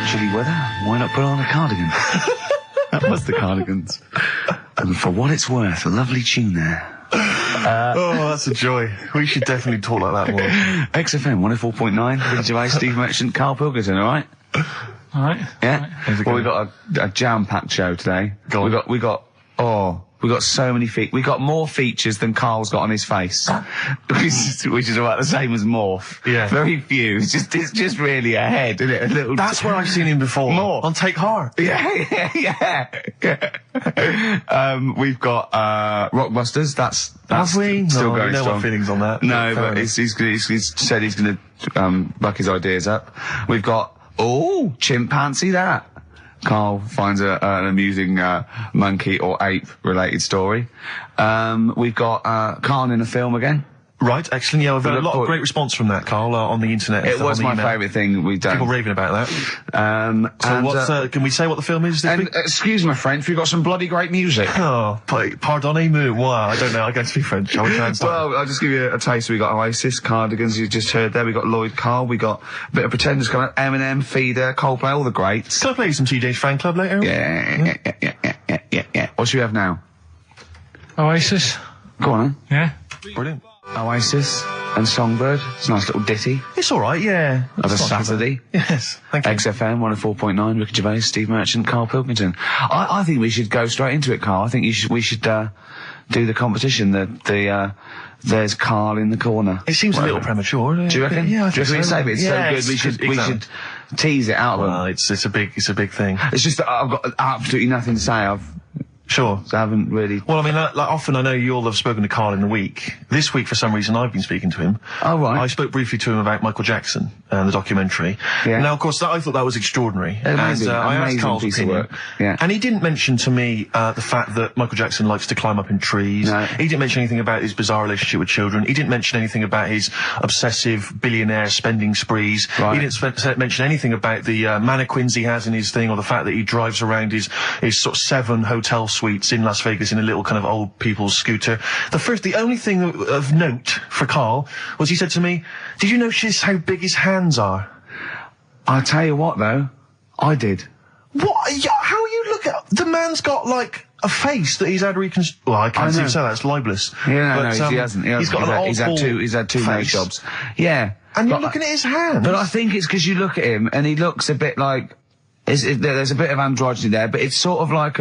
chilly weather, why not put on a cardigan? That was the Cardigans. And for what it's worth, a lovely tune there. Oh, that's a joy. We should definitely talk like that more. XFM 104.9, Ricky Gervais, Steve Merchant, Karl Pilkington, alright? Alright. Yeah? Right. Well, we got a jam-packed show today. We got so many we got more features than Carl's got on his face. which is about the same as Morph. Yeah. Very few. It's just really a head, isn't it? A little. That's where I've seen him before. More. On Take Heart. Yeah. We've got, Rockbusters. That's Have we? still No, going no strong. more feelings on that. No, Fair but enough. he's said he's gonna, buck his ideas up. We've got, chimpanzee that. Carl finds an amusing monkey or ape related story. We've got Carl in a film again. Right, excellent. Yeah, I've had a lot of great response from that, Carl, on the internet. It was my favourite thing we've done. People raving about that. So can we say what the film is this week? Excuse my French, we've got some bloody great music. Oh, pardonnez-moi. Wow, I don't know. I can't speak French. Shall we try and start? Well, I'll just give you a taste. We got Oasis, Cardigans, you just heard there. We got Lloyd Carl. We got a bit of Pretenders coming up. Eminem, Feeder, Coldplay, all the greats. Can I play you some TJ's fan club later? Yeah. What should we have now? Oasis. Go on, Yeah. Brilliant. Oasis and Songbird. It's a nice little ditty It's all right, yeah. of a It's not too Saturday. bad. Yes, thank you. XFM 104.9, Ricky Gervais, Steve Merchant, Karl Pilkington. I think we should go straight into it, Karl. I think we should do the competition. There's Karl in the corner. It seems a little premature. Do you reckon? Yeah, I Do you think reckon so. it's so good? We should tease it out of Well, them. it's a big thing. It's just that I've got absolutely nothing to say. Sure. I haven't really. Well, I mean, like often I know you all have spoken to Karl in the week. This week, for some reason, I've been speaking to him. Oh, right. I spoke briefly to him about Michael Jackson and the documentary. Yeah. Now, of course, I thought that was extraordinary. Amazing, I asked amazing Karl's piece of opinion. work. Yeah. And he didn't mention to me the fact that Michael Jackson likes to climb up in trees. No. He didn't mention anything about his bizarre relationship with children. He didn't mention anything about his obsessive billionaire spending sprees. Right. He didn't mention anything about the mannequins he has in his thing, or the fact that he drives around his sort of 7 hotel suites in Las Vegas in a little kind of old people's scooter. The only thing of note for Karl was he said to me, "Did you notice how big his hands are?" I'll tell you what, though. I did. What? How you look at the man's got like a face that he's had reconstructed. Well, I can't I see know. him say that. It's libelous. Yeah, But, he hasn't. He's got an old he's had two nose face. jobs. Yeah. And you're But looking at his hands. But I think it's because you look at him and he looks a bit like there's a bit of androgyny there, but it's sort of like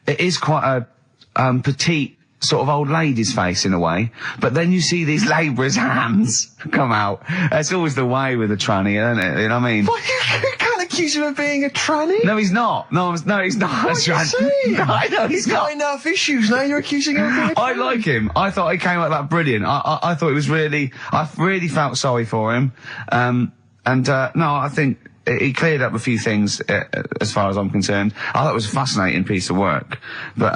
it is quite a petite sort of old lady's face in a way. But then you see these labourers' hands come out. That's always the way with a tranny, isn't it? You know what I mean? Well, you can't accuse him of being a tranny. No, he's not. No, he's not. What are you saying? No, I know he's got not. enough issues now. You're accusing him of being a tranny. I like him. I thought he came out that brilliant. I thought it was really. I really felt sorry for him. No, I think he cleared up a few things as far as I'm concerned. I thought it was a fascinating piece of work, but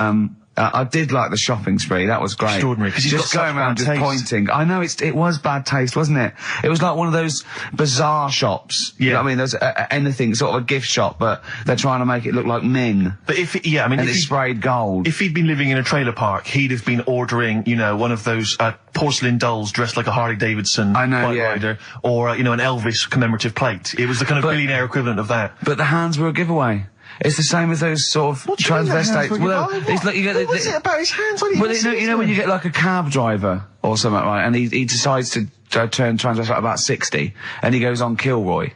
I did like the shopping spree. That was great. Extraordinary, 'cause he's just got going such around bad just taste. pointing. I know it was bad taste, wasn't it? It was like one of those bizarre shops. You know what I mean? There's anything sort of a gift shop, but they're trying to make it look like Ming. But And it's sprayed gold. If he'd been living in a trailer park, he'd have been ordering, one of those porcelain dolls dressed like a Harley Davidson I know, bike yeah. rider, or an Elvis commemorative plate. It was the kind of billionaire equivalent of that. But the hands were a giveaway. It's the same as those sort of What do you mean the hands transvestites. were Well, giveaway? it's like you get What was it about his hands? I didn't Well, even see you know his when you hands. get like a cab driver or something, right? And he decides to turn transvestite about 60, and he goes on Kilroy.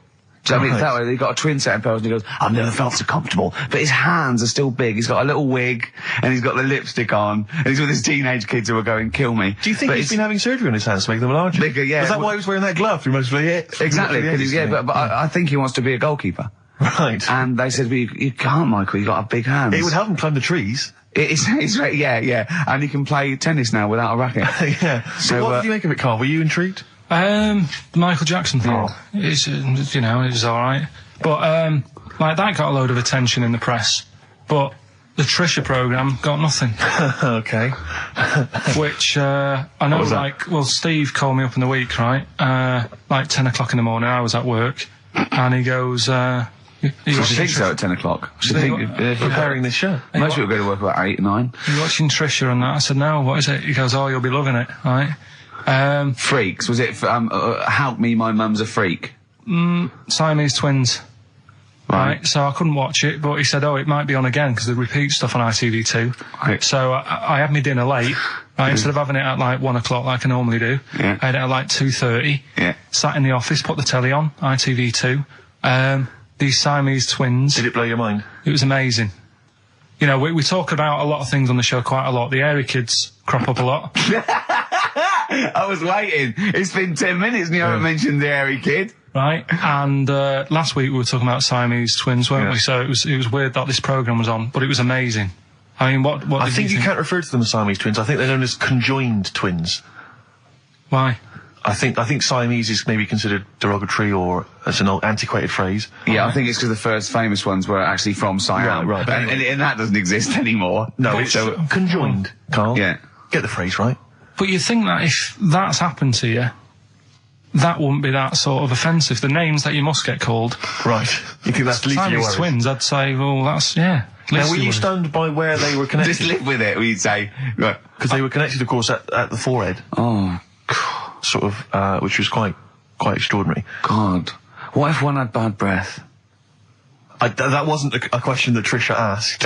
Do you know what I mean? That way, he got a twin set of pearls, and he goes, "I've never felt so comfortable." But his hands are still big. He's got a little wig, and he's got the lipstick on, and he's with his teenage kids who are going, "Kill me." Do you think he's been having surgery on his hands to make them larger? Bigger, yeah. Was that why he was wearing that glove through most of the Exactly, because but I think he wants to be a goalkeeper. Right. And they said, well, you can't, Michael, you've got big hands. It would help him climb the trees. It's right, yeah. And he can play tennis now without a racket. Yeah. So what did you make of it, Carl? Were you intrigued? The Michael Jackson thing. It's, it was alright. But, like, that got a load of attention in the press. But the Trisha programme got nothing. Okay. Which, I know, Steve called me up in the week, right? Like 10 o'clock in the morning, I was at work. And he goes, I think so at 10 o'clock. I think Preparing this show. most people go to work about 8, 9. Are you watching Trisha and that? I said, no, what is it? He goes, oh, you'll be loving it, right? Freaks, was it, Help Me, My Mum's a Freak? Siamese twins. Right, so I couldn't watch it, but he said, it might be on again, because they repeat stuff on ITV2. Right. So I had my dinner late, right, instead of having it at like 1 o'clock like I normally do, Yeah. I had it at like 2:30, Yeah. sat in the office, put the telly on, ITV2, these Siamese twins. Did it blow your mind? It was amazing. You know, we talk about a lot of things on the show quite a lot. The Airy Kids crop up a lot. I was waiting. It's been 10 minutes and you haven't mentioned the Airy Kid. Right, and last week we were talking about Siamese twins, weren't we? So it was weird that this programme was on, but it was amazing. I mean, what I did think you you can't refer to them as Siamese twins. I think they're known as conjoined twins. Why? I think Siamese is maybe considered derogatory or as an old antiquated phrase. Yeah, I think it's because the first famous ones were actually from Siam. Right. And that doesn't exist anymore. No, it's conjoined, Carl. Yeah. Get the phrase right. But you think that if that's happened to you, that wouldn't be that sort of offensive. The names that you must get called. Right. You think that's least of your Siamese worries? twins, I'd say, well, that's, yeah. Now, were you stunned by where they were connected? Just live with it, we'd say. Right. Because they were connected, of course, at the forehead. Oh, Sort of, which was quite extraordinary. God. What if one had bad breath? That wasn't a question that Trisha asked.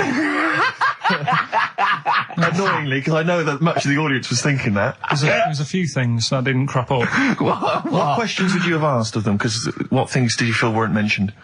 Annoyingly, because I know that much of the audience was thinking that. There's a few things that didn't crop up. What questions would you have asked of them? Because what things did you feel weren't mentioned?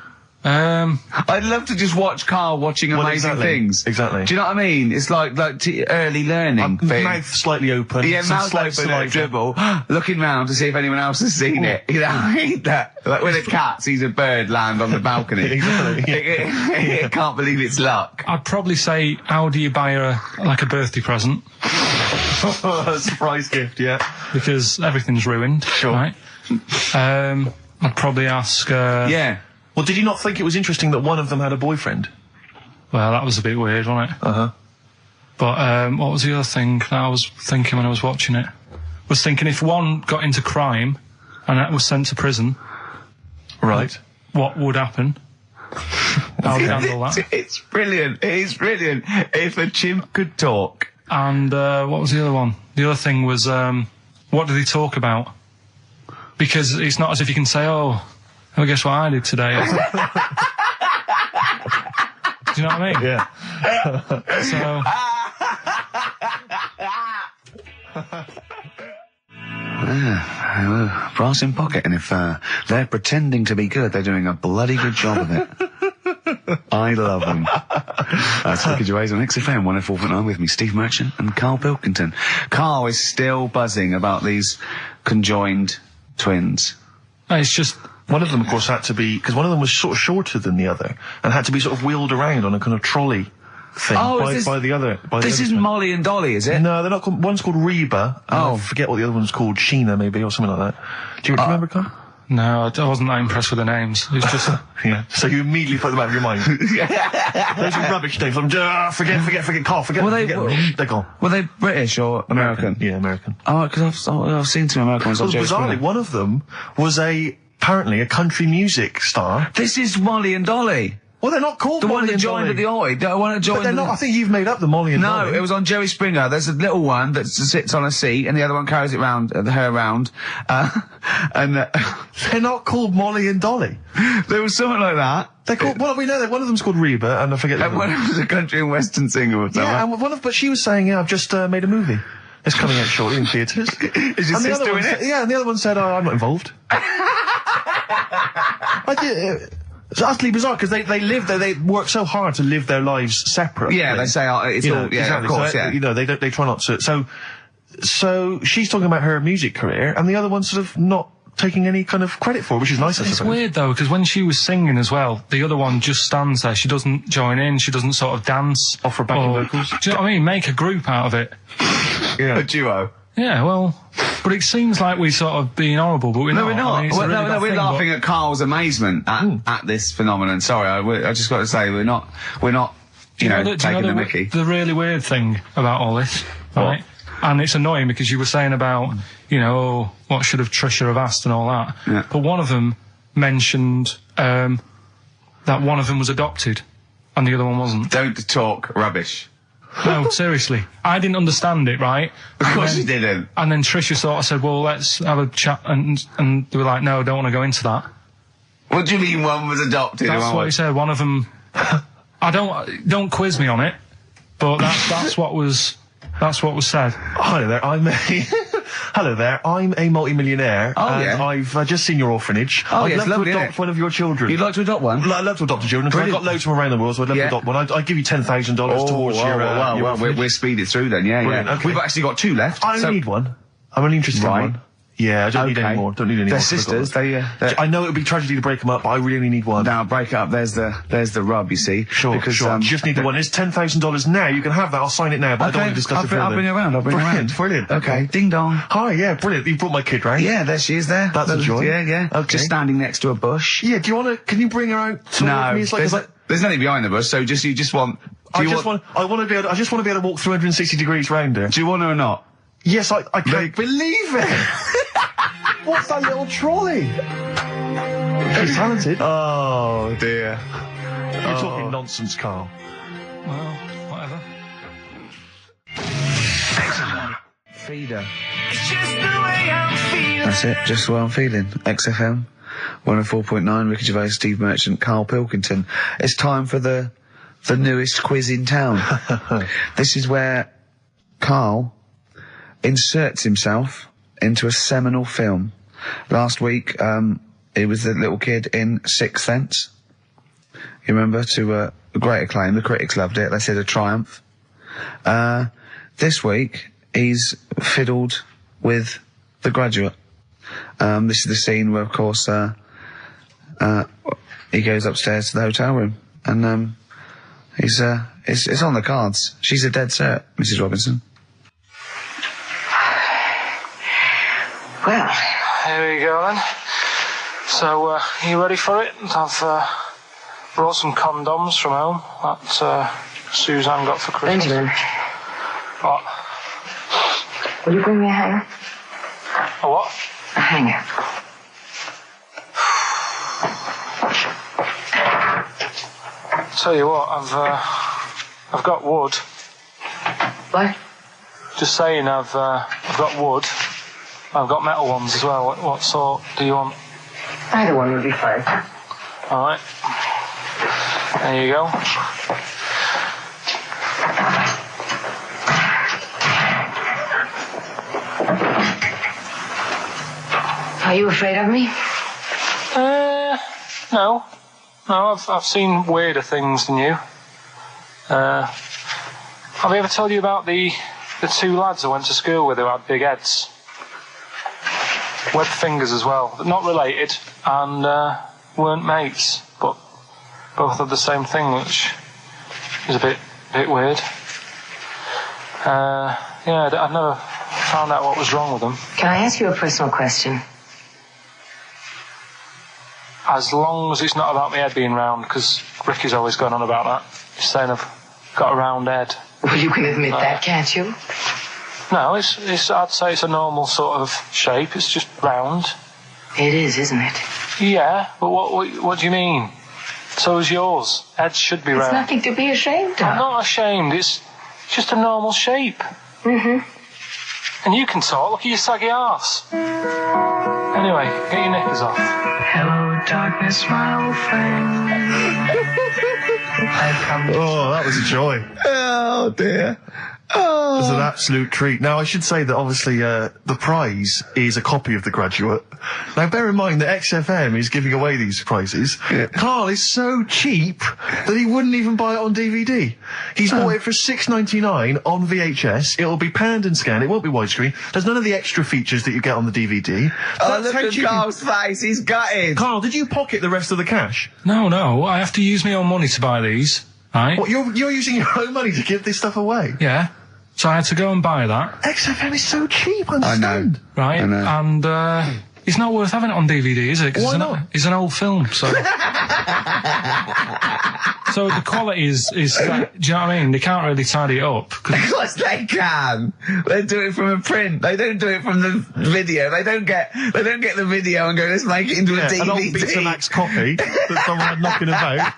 I'd love to just watch Carl watching amazing things. Exactly. Do you know what I mean? It's like early learning thing. Mouth slightly open. Yeah, some mouth slight open, saliva. dribble, looking round to see if anyone else has seen it. You know, I mean that. Like when a cat sees a bird land on the balcony. Exactly. It can't believe it's luck. I'd probably say, how do you buy her like a birthday present? A surprise gift, yeah. Because everything's ruined. Sure. Right? I'd probably ask... Yeah. Well, did you not think it was interesting that one of them had a boyfriend? Well, that was a bit weird, wasn't it? Uh-huh. But what was the other thing that I was thinking when I was watching it? I was thinking if one got into crime and that was sent to prison... Right. What would happen? How would you handle that? It's brilliant. It is brilliant. If a chimp could talk. And what was the other one? The other thing was, what did he talk about? Because it's not as if you can say, oh, guess what I did today? Do you know what I mean? Yeah. Brass in pocket, and if they're pretending to be good, they're doing a bloody good job of it. I love them. That's Ricky Gervais on XFM 104.9 with me, Steve Merchant and Karl Pilkington. Karl is still buzzing about these conjoined twins. It's just... One of them, of course, had to be... Because one of them was sort of shorter than the other and had to be sort of wheeled around on a kind of trolley thing by the other. This isn't Molly and Dolly, is it? No, they're not called... One's called Reba. Oh. I forget what the other one's called. Sheena, maybe, or something like that. Do you remember, Carl? No, I wasn't that impressed with the names. It's just... Yeah. So you immediately put them out of your mind. Those are rubbish names. Forget, Carl, forget. They're gone. Were they British or American? Yeah, American. Oh, because I've seen some American ones on Jerry Bizarrely, Springer. one of them was apparently a country music star. This is Molly and Dolly. Well, they're not called The Molly one that and joined Dolly. at the Oi. The one that joined But they're not. I think you've made up the Molly and Dolly. No, it was on Jerry Springer. There's a little one that sits on a seat, and the other one carries it round, her around. They're not called Molly and Dolly. There was something like that. They're called. Well, we know that one of them's called Reba, and I forget. And one was a country and western singer or something. Yeah, and but she was saying, I've just made a movie. It's coming out shortly in theatres. Is your sister in it? Yeah, and the other one said, I'm not involved. It's utterly bizarre because they live there. They work so hard to live their lives separately. Yeah, they say it's all. Yeah, exactly. of course. So, Yeah. You know, they try not to. So she's talking about her music career, and the other one's sort of not taking any kind of credit for it, which is nice, I It's suppose. weird though, because when she was singing as well, the other one just stands there. She doesn't join in. She doesn't sort of dance. Offer backing vocals. Do you know what I mean? Make a group out of it. Yeah. A duo. Yeah, well, but it seems like we're sort of being horrible, but we're not. No, we're not. I mean, it's a Well, really no, bad we're thing, laughing at Carl's amazement at this phenomenon. Sorry, I just got to say we're not. You know, taking the mickey. The really weird thing about all this, right? And it's annoying because you were saying about, what should have Trisha have asked and all that. Yeah. But one of them mentioned that one of them was adopted and the other one wasn't. Don't talk rubbish. No, seriously. I didn't understand it, right? Of course you didn't. And then Trisha sort of said, well, let's have a chat. And they were like, no, I don't want to go into that. What do you mean one was adopted? That's what he said. One of them. Don't quiz me on it, but that's what was said. Hello there. Hello there. I'm a multi-millionaire. And I've just seen your orphanage. I'd love to adopt one of your children. You'd like to adopt one? I'd love to adopt a children because I've got loads from around the world, so I'd love to adopt one. I'd give you $10,000 towards your. We're speeding through then. Yeah. Okay. We've actually got 2 left. I only need one. I'm only interested in one. Yeah, I don't need any more. Don't need any more. They're sisters. I know it would be tragedy to break them up, but I really only need one. Now break it up. There's the rub. You see. Sure. You just need the one. It's $10,000 now. You can have that. I'll sign it now. But I don't want to discuss it further. I'll bring you around. Brilliant. Okay. Ding dong. Hi. Yeah. Brilliant. You brought my kid round. Yeah. There she is. There. That's a joy. Yeah. Okay. Just standing next to a bush. Yeah. Do you want to? Can you bring her out? No. There's nothing behind the bush. So you just want. I just want to be able to walk 360 degrees round her. Do you want her or not? Yes. I can't believe it. What's that little trolley? She's talented. Oh, dear. You're talking nonsense, Carl. Well, whatever. Feeder. That's it, just the way I'm feeling. XFM, 104.9, Ricky Gervais, Steve Merchant, Karl Pilkington. It's time for the newest quiz in town. This is where Karl inserts himself into a seminal film. Last week, it was the little kid in Sixth Sense. You remember? To great acclaim. The critics loved it. They said a triumph. This week, he's fiddled with The Graduate. This is the scene where, of course, he goes upstairs to the hotel room, and it's on the cards. She's a dead cert, Mrs. Robinson. Well, here we go then. So, are you ready for it? I've brought some condoms from home that Suzanne got for Christmas. Benjamin. What? Will you bring me a hanger? A what? A hanger. Tell you what, I've got wood. What? Just saying, I've got wood. I've got metal ones as well. What sort do you want? Either one would be fine. All right. There you go. Are you afraid of me? No. No, I've seen weirder things than you. Have I ever told you about the 2 lads I went to school with who had big heads? Webbed fingers as well. Not related, and weren't mates, but both had the same thing, which is a bit weird. I've never found out what was wrong with them. Can I ask you a personal question? As long as it's not about my head being round, because Ricky's always going on about that. He's saying I've got a round head. Well, you can admit that, can't you? No, it's. I'd say it's a normal sort of shape. It's just round. It is, isn't it? Yeah, but what do you mean? So is yours. Heads should be round. It's nothing to be ashamed of. I'm not ashamed. It's just a normal shape. Mm-hmm. And you can talk. Look at your saggy arse. Anyway, get your knickers off. Hello, darkness, my old friend. Oh, that was a joy. Oh, dear. Oh. It was an absolute treat. Now, I should say that obviously the prize is a copy of The Graduate. Now, bear in mind that XFM is giving away these prizes. Yeah. Carl is so cheap that he wouldn't even buy it on DVD. He's bought it for $6.99 on VHS. It'll be panned and scanned. It won't be widescreen. There's none of the extra features that you get on the DVD. Look at Carl's face. He's gutted. Carl, did you pocket the rest of the cash? No. I have to use my own money to buy these. Right? What, you're using your own money to give this stuff away? Yeah. So I had to go and buy that. XFM is so cheap, I understand. Right? I know. And it's not worth having it on DVD, is it? Why not? It's an old film, so... So the quality is do you know what I mean? They can't really tidy it up. Of course they can. They do it from a print. They don't do it from the video. They don't get the video and go, let's make it into a DVD. An old Betamax copy that someone had knocking about.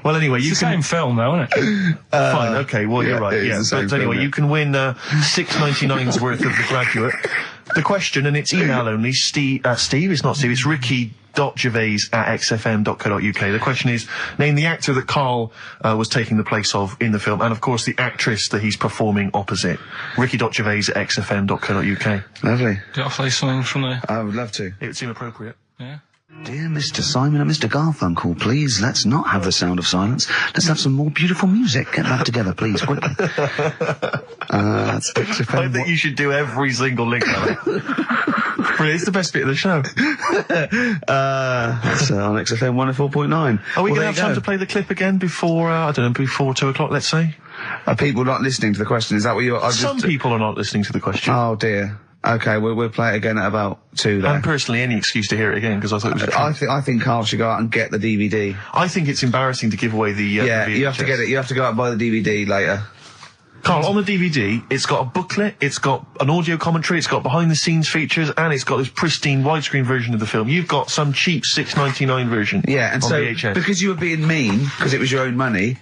Well, anyway, it's the same film, though, isn't it? Fine, okay, well, you're right, yeah. But anyway, you can win $6.99's worth of The Graduate. The question, and it's email only, Steve, it's not Steve, it's Ricky ricky.gervais@xfm.co.uk. The question is, name the actor that Karl was taking the place of in the film, and of course the actress that he's performing opposite. ricky.gervais@xfm.co.uk. Lovely. Do you want to play something from there? I would love to. It would seem appropriate. Yeah. Dear Mr. Simon and Mr. Garfunkel, please, let's not have the sound of silence. Let's have some more beautiful music. Get that together, please, quickly. That's XFM. I think you should do every single link on it. It's the best bit of the show. That's on XFM 104.9. Are we Well, going to have time to play the clip again before, I don't know, before 2 o'clock, let's say? Are people not listening to the question? Is that what you're... Some people are not listening to the question. Oh, dear. Okay, we'll play it again at about 2 then. And personally, any excuse to hear it again, because I thought it was I think Karl should go out and get the DVD. I think it's embarrassing to give away the Yeah, the you have to get it. You have to go out and buy the DVD later. Karl, on the DVD, it's got a booklet, it's got an audio commentary, it's got behind-the-scenes features, and it's got this pristine widescreen version of the film. You've got some cheap $6.99 version. Yeah, and on so VHS. because you were being mean, because it was your own money,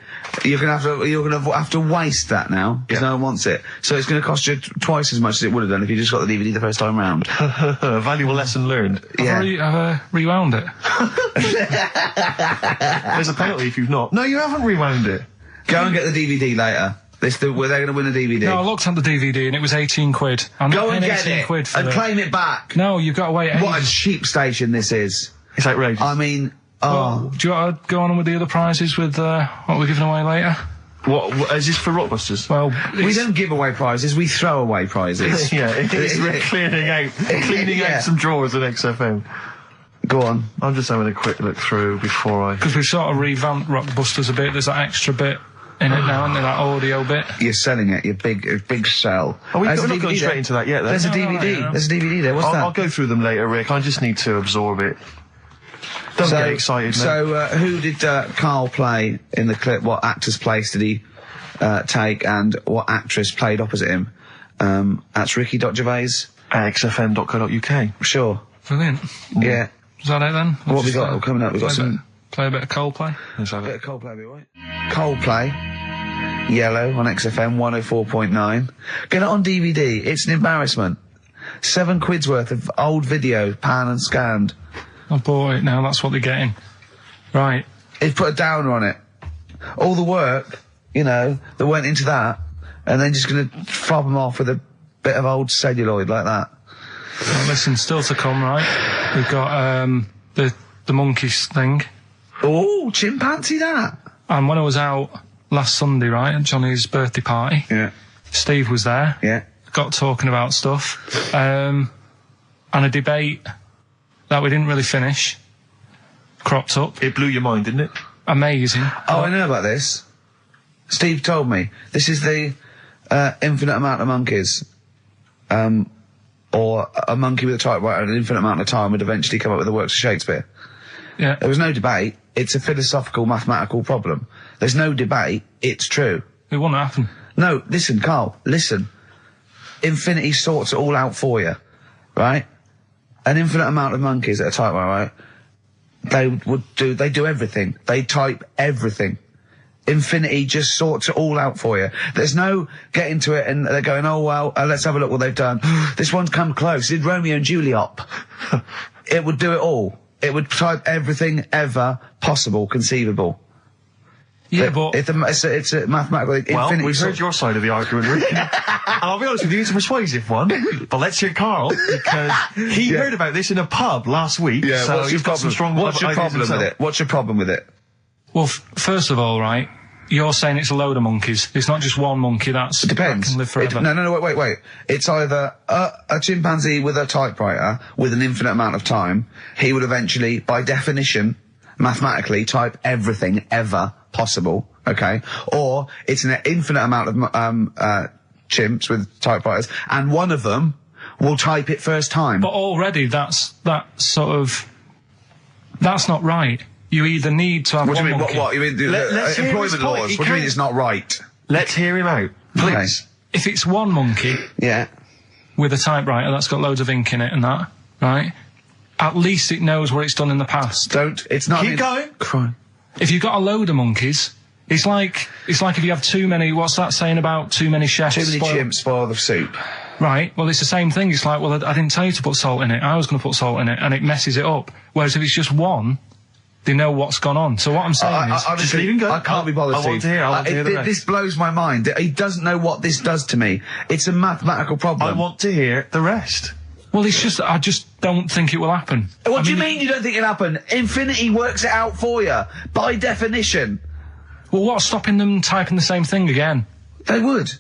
you're gonna have to waste that now because no one wants it. So it's gonna cost you twice as much as it would have done if you just got the DVD the first time round. A valuable lesson learned. Yeah. I've rewound it. There's a penalty if you've not. No, you haven't rewound it. Go and get the DVD later. Were they going to win the DVD? No, I looked at the DVD and it was 18 quid. I'm Go not and paying get 18 it quid for and it. claim it back. No, you've got to wait. What a ages. cheap station this is. It's outrageous. I mean, Well, do you want to go on with the other prizes with what we're giving away later? What is this for Rockbusters? Well, we don't give away prizes, we throw away prizes. Yeah, it's cleaning out Yeah. some drawers at XFM. Go on. I'm just having a quick look through before I... because we've sort of revamped Rockbusters a bit. There's that extra bit in it now, isn't there? That audio bit. You're selling it, your big sell. Oh, we're There's not a going DVD straight there. into that yet, then. There's a No, DVD. no. There's a DVD there. What's that? I'll go through them later, Rick. I just need to absorb it. Don't get excited, mate. So, who did Karl play in the clip? What actor's place did he take, and what actress played opposite him? That's Ricky.Gervais. At xfm.co.uk. Sure. Brilliant. Yeah. Is that it then? What have we got coming up? We've got some... Play a bit of Coldplay. Let's have bit it. of Coldplay, be right? Coldplay. Yellow on XFM 104.9. Get it on DVD. It's an embarrassment. £7 worth of old video, pan and scanned. Oh boy, now that's what they're getting. Right. He's put a downer on it. All the work, that went into that, and then just gonna fob them off with a bit of old celluloid like that. Well, listen, still to come, right? We've got the monkeys thing. Oh, chimpanzee that. And when I was out last Sunday, right, at Johnny's birthday party, Yeah. Steve was there. Yeah. Got talking about stuff. And a debate that we didn't really finish cropped up. It blew your mind, didn't it? Amazing. Oh, I know about this. Steve told me. This is the infinite amount of monkeys. Or a monkey with a typewriter and an infinite amount of time would eventually come up with the works of Shakespeare. Yeah. There was no debate. It's a philosophical, mathematical problem. There's no debate. It's true. It wouldn't happen. No, listen, Karl, listen. Infinity sorts it all out for you, right? An infinite amount of monkeys at a typewriter, right? They do everything. They type everything. Infinity just sorts it all out for you. There's no getting to it and they're going, oh, well, let's have a look what they've done. This one's come close. Did Romeo and Juliet. It would do it all. It would type everything ever possible, conceivable. Yeah, but... It's a mathematical... Well, infinity we've heard sort- your side of the argument, Rick. And I'll be honest with you, it's a persuasive one. But let's hear Karl, because he heard about this in a pub last week. Yeah, so what's your he's got some problem? strong What's your ideas problem with himself. it? What's your problem with it? Well, first of all, right, you're saying it's a load of monkeys. It's not just one monkey that Depends. can live forever. No, wait. It's either a chimpanzee with a typewriter with an infinite amount of time. He would eventually, by definition, mathematically, type everything ever possible. Okay, or it's an infinite amount of chimps with typewriters, and one of them will type it first time. But already that's not right. You either need to have What do one you mean? monkey. What? You mean Let's hear his employment point. laws? He What do you mean can't- it's not right? Let's hear him out, please. If it's one monkey Yeah. with a typewriter that's got loads of ink in it and that, right? At least it knows what it's done in the past. It's not... Keep going. Crime. If you've got a load of monkeys, it's like if you have too many. What's that saying about too many chefs? Too many spoil- chimps spoil the soup. Right, well, it's the same thing. It's like, well, I didn't tell you to put salt in it. I was going to put salt in it, and it messes it up. Whereas if it's just one, they know what's gone on. So what I'm saying is... honestly, just leave him go. I can't be bothered, I want to hear, I want to hear the rest. This blows my mind. He doesn't know what this does to me. It's a mathematical problem. I want to hear the rest. Well, it's just, I just don't think it will happen. What do you mean you don't think it'll happen? Infinity works it out for you, by definition. Well, what's stopping them typing the same thing again? They would.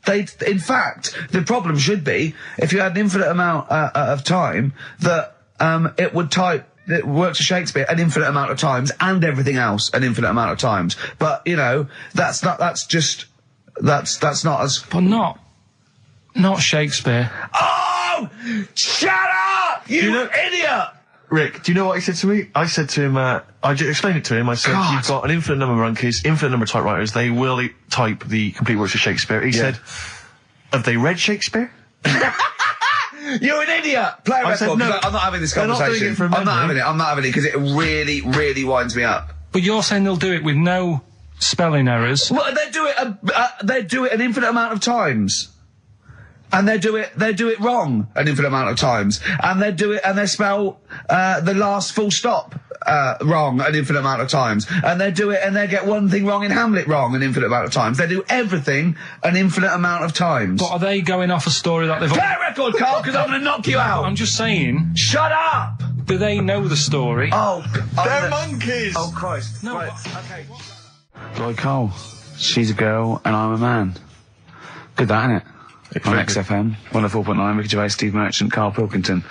In fact, the problem should be, if you had an infinite amount of time, that it would type, it works for Shakespeare an infinite amount of times, and everything else an infinite amount of times. But, you know, that's not as... But not Shakespeare. Oh! Shut up! You idiot! Rick, do you know what he said to me? I said to him, I explained it to him, I said, God. You've got an infinite number of monkeys, infinite number of typewriters, they will type the complete works of Shakespeare. He said, have they read Shakespeare? You're an idiot! Play a record, said, no, I'm not having this they're not conversation. doing it from I'm not memory. having it, because it really, really winds me up. But you're saying they'll do it with no spelling errors. Well, they do it an infinite amount of times. And they do it wrong an infinite amount of times. And they spell, the last full stop, wrong an infinite amount of times. And they get one thing wrong in Hamlet wrong an infinite amount of times. They do everything an infinite amount of times. But are they going off a story that they've... Play a record, Carl, because I'm gonna knock you out! I'm just saying... Shut up! Do they know the story? They're monkeys! Oh, Christ. No, Right, okay. Lloyd Cole, she's a girl and I'm a man. Good that, innit? On XFM, 104.9, Ricky Gervais, Steve Merchant, Karl Pilkington.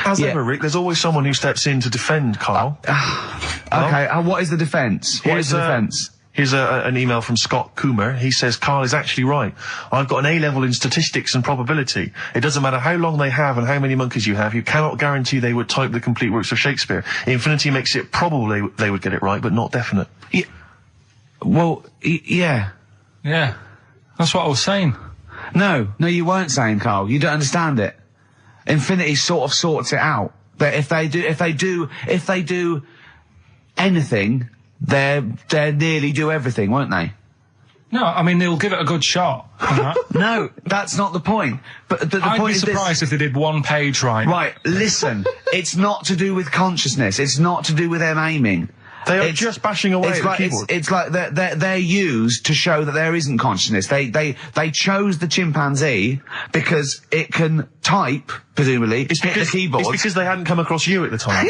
As ever, Rick, there's always someone who steps in to defend Carl. Okay, what is the defence? What is the defence? Here's an email from Scott Coomer. He says, Carl is actually right. I've got an A-level in statistics and probability. It doesn't matter how long they have and how many monkeys you have. You cannot guarantee they would type the complete works of Shakespeare. Infinity makes it probable they would get it right, but not definite. Yeah. Well, yeah. Yeah. That's what I was saying. No, you weren't saying, Carl. You don't understand it. Infinity sort of sorts it out. But if they do anything, they nearly do everything, won't they? No, I mean, they'll give it a good shot. No, that's not the point. But the I'd point be is surprised if they did one page right. Right, listen. It's not to do with consciousness. It's not to do with them aiming. They are just bashing away at the keyboard. It's like they're used to show that there isn't consciousness. They chose the chimpanzee because it can type, presumably, hit the keyboard. It's because they hadn't come across you at the time.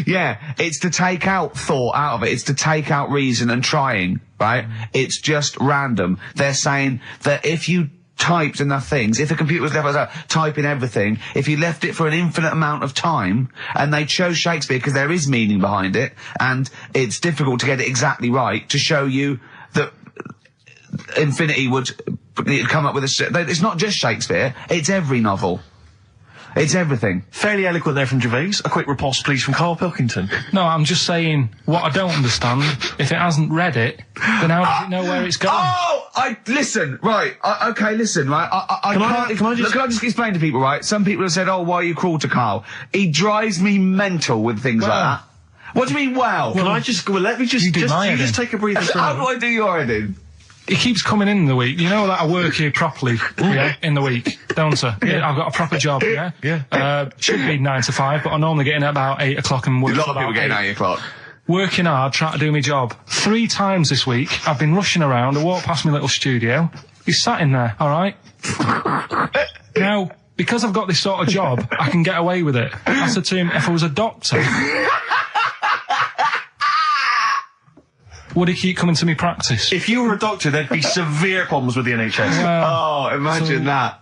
Yeah. It's to take out thought out of it. It's to take out reason and trying, right? It's just random. They're saying that if you typed enough things, if the computer was left typing everything, if you left it for an infinite amount of time, and they chose Shakespeare because there is meaning behind it, and it's difficult to get it exactly right, to show you that Infinity would come up with it's not just Shakespeare, it's every novel. It's everything. Fairly eloquent there from Gervais. A quick riposte, please, from Karl Pilkington. No, I'm just saying, what I don't understand, if it hasn't read it, then how does it know where it's going? Listen, right, listen, right, Can I just explain to people, right? Some people have said, why are you cruel to Carl? He drives me mental with things like that. What do you mean, let me just take a breather. How do I do your editing? He keeps coming in the week. You know that I work here properly, in the week, don't I? Yeah, I've got a proper job, should be 9 to 5, but I normally get in at about 8 o'clock and work. A lot of people getting 8 o'clock. Working hard, trying to do my job. 3 times this week, I've been rushing around. I walked past my little studio. He's sat in there, alright? Now, because I've got this sort of job, I can get away with it. I said to him, if I was a doctor, would he keep coming to me practice? If you were a doctor, there'd be severe problems with the NHS. Imagine that.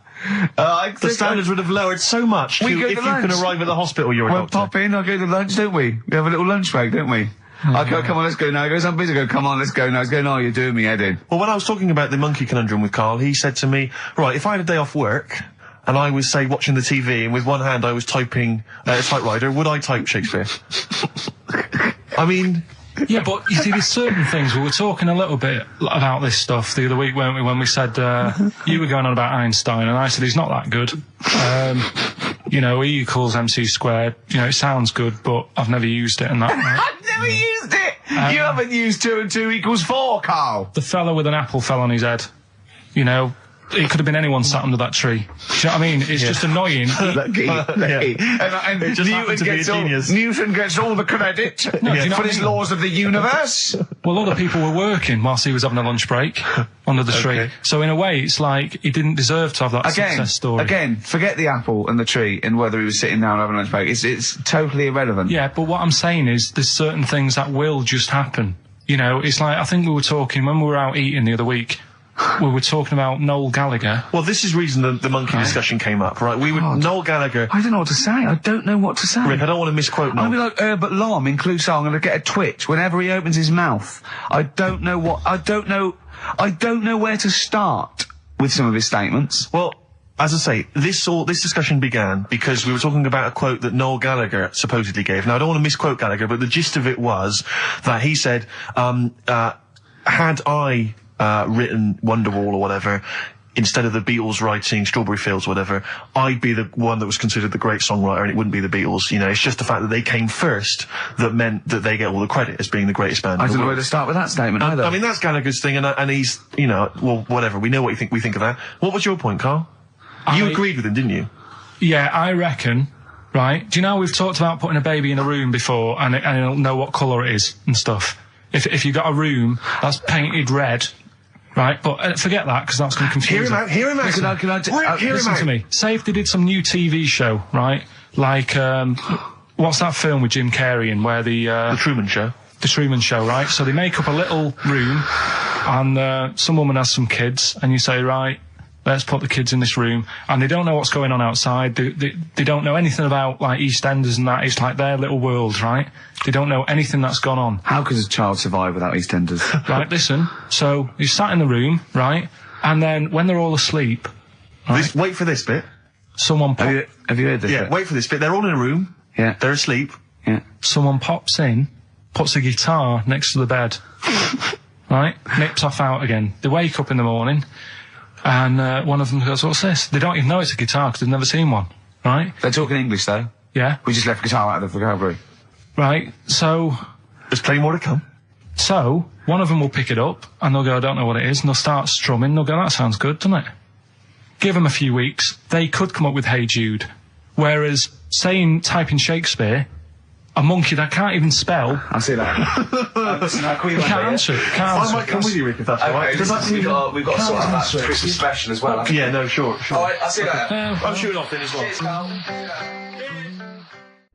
The standards would have lowered so much if you can arrive at the hospital, you're a doctor. Pop in, I'll go to lunch, don't we? We have a little lunch break, don't we? I go, come on, let's go now. He goes, I'm busy. I go, come on, let's go now. He's going, you're doing me head in. Well, when I was talking about the monkey conundrum with Carl, he said to me, right, if I had a day off work, and I was, say, watching the TV, and with one hand I was typing a typewriter, would I type Shakespeare? I mean... Yeah, but you see, there's certain things. We were talking a little bit about this stuff the other week, weren't we, when we said, you were going on about Einstein, and I said he's not that good. E equals MC squared. It sounds good, but I've never used it and that. Right? I've never used it! You haven't used 2 and 2 equals 4, Carl! The fella with an apple fell on his head. it could have been anyone sat under that tree. Do you know what I mean? It's just annoying. Lucky. And It just happened to be a genius. Newton gets all the credit do you know for what his I mean? laws of the universe. Well, other people were working whilst he was having a lunch break under the tree. Okay. So in a way, it's like he didn't deserve to have that success story. Again, forget the apple and the tree and whether he was sitting down having a lunch break. It's totally irrelevant. Yeah, but what I'm saying is there's certain things that will just happen. You know, it's like, I think we were talking, when we were out eating the other week, we were talking about Noel Gallagher. Well, this is reason the monkey discussion came up, right? Noel Gallagher. I don't know what to say. I don't know what to say. Rick, I don't want to misquote Noel. I'm gonna be like Herbert Lom in Clouseau. I'm gonna get a twitch whenever he opens his mouth. I don't know where to start with some of his statements. Well, as I say, this discussion began because we were talking about a quote that Noel Gallagher supposedly gave. Now, I don't want to misquote Gallagher, but the gist of it was that he said, had I written Wonderwall or whatever, instead of the Beatles writing Strawberry Fields or whatever, I'd be the one that was considered the great songwriter and it wouldn't be the Beatles. You know, it's just the fact that they came first that meant that they get all the credit as being the greatest band. I in the don't know where world. to start with that statement either. I mean, that's Gallagher's thing, and he's, you know, well, whatever. We know what we think of that. What was your point, Carl? You agreed with him, didn't you? Yeah, I reckon, right? Do you know we've talked about putting a baby in a room before and it'll know what colour it is and stuff? If you got a room that's painted red, right? But forget that, because that's going to confuse it. Hear him out. Listen to me. Say if they did some new TV show, right? Like, what's that film with Jim Carrey in where The Truman Show. The Truman Show, right? So they make up a little room and some woman has some kids and you say, right, let's put the kids in this room, and they don't know what's going on outside. They don't know anything about, like, EastEnders and that. It's like their little world, right? They don't know anything that's gone on. How could a child survive without EastEnders? Right, listen. So you sat in the room, right? And then when they're all asleep, right, Wait for this bit. someone Have you heard this? Yeah, bit? wait for this bit. They're all in a room. Yeah. They're asleep. Yeah. someone pops in, puts a guitar next to the bed, right? Nips off out again. They wake up in the morning, and one of them goes, "What's this?" They don't even know it's a guitar because they've never seen one, right? They're talking English though. Yeah, We just left guitar out of the vocabulary. right. So There's plenty more to come. one of them will pick it up, and they'll go, "I don't know what it is," and they'll start strumming. They'll go, "That sounds good, doesn't it?" Give them a few weeks, they could come up with Hey Jude. Whereas, typing Shakespeare, a monkey that can't even spell, I see that. Listen, I'll call you can't answer it. Can't I answer might it. come with you, Rick, if that's all right. Okay, we've got to sort of that Christmas special as well. Yeah, no, sure. Alright, I'll see you later. I'm shooting off then as well.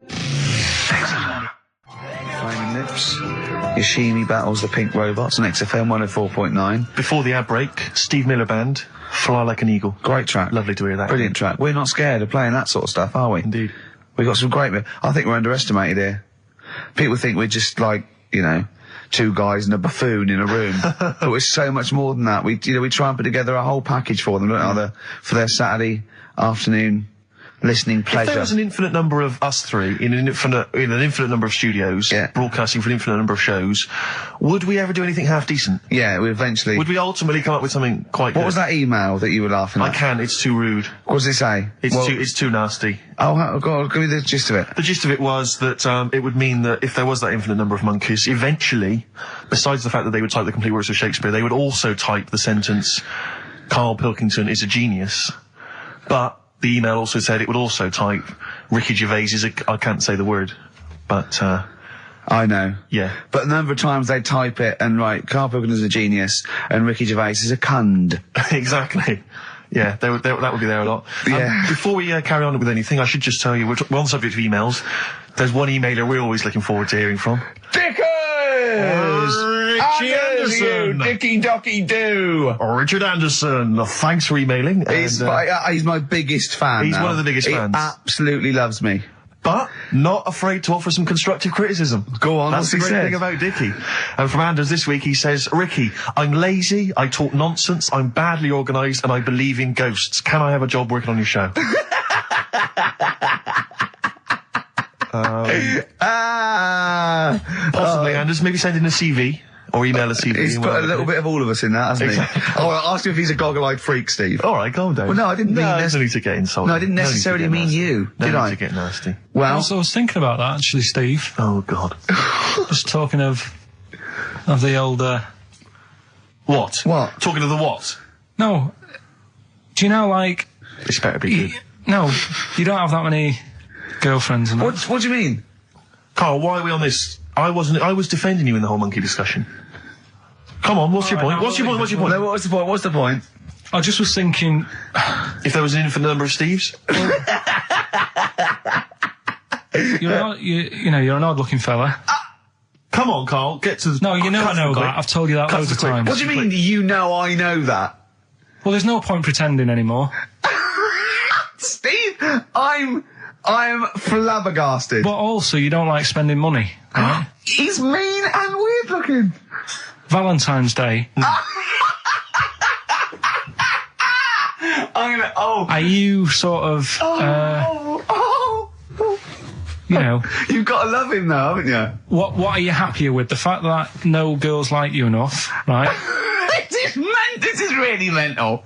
Cheers, Carl. Flaming Lips. Yoshimi battles the Pink Robots on XFM 104.9. Before the ad break, Steve Miller Band, Fly Like an Eagle. Great track. Lovely to hear that. Brilliant track. We're not scared of playing that sort of stuff, are we? Indeed. We've got some great... I think we're underestimated here. People think we're just like, two guys and a buffoon in a room. But we're so much more than that. We try and put together a whole package for them, don't we? For their Saturday afternoon listening pleasure. If there was an infinite number of us three in an infinite number of studios, broadcasting for an infinite number of shows, would we ever do anything half decent? Yeah, we eventually... Would we ultimately come up with something quite good? What was that email that you were laughing at? I can't, it's too rude. What does it say? It's too nasty. Oh, God, give me the gist of it. The gist of it was that it would mean that if there was that infinite number of monkeys, eventually, besides the fact that they would type the complete works of Shakespeare, they would also type the sentence, Karl Pilkington is a genius. But the email also said it would also type, Ricky Gervais is I can't say the word, but... I know. Yeah. But a number of times they type it and write, Karl Pilkington is a genius and Ricky Gervais is a cund. Exactly. Yeah, that would be there a lot. Yeah. Before we carry on with anything, I should just tell you, we're on the subject of emails. There's one emailer we're always looking forward to hearing from. Dickers! Richie Anderson! Dicky Docky Doo! Richard Anderson, thanks for emailing. He's my biggest fan. He's now. one of the biggest fans. He absolutely loves me. But not afraid to offer some constructive criticism. Go on, That's the what's he great said? thing about Dickie. And from Anders this week, he says, Ricky, I'm lazy, I talk nonsense, I'm badly organised, and I believe in ghosts. Can I have a job working on your show? Possibly, Anders. Maybe send in a CV. Or email a CV. He's put a little bit of all of us in that, hasn't Exactly. he? Oh, I'll ask him if he's a goggle-eyed freak, Steve. All right, calm down. Well, no, I didn't mean there's no need to get insulted. No, I didn't necessarily mean you, No did need I? to get nasty. Well, I was thinking about that, actually, Steve. Oh, God. Just talking of the old... What? What? Talking of the what? No, Do you know, like... This better be good. No, you don't have that many girlfriends and that. What do you mean? Carl, why are we on this? I was defending you in the whole monkey discussion. Come on, what's your point? What's your point? What's your point? No, what's the point? What's the point? I just was thinking... If there was an infinite number of Steves? You're an odd-looking fella. Come on, Carl, get to the... No, you know I know that. I've told you that loads of times. What do you mean, you know I know that? Well, there's no point pretending anymore. Steve, I'm flabbergasted. But also, you don't like spending money, right? He's mean and weird looking. Valentine's Day. Are you sort of... you know... You've got to love him though, haven't you? What are you happier with? The fact that no girls like you enough, right? This is really mental.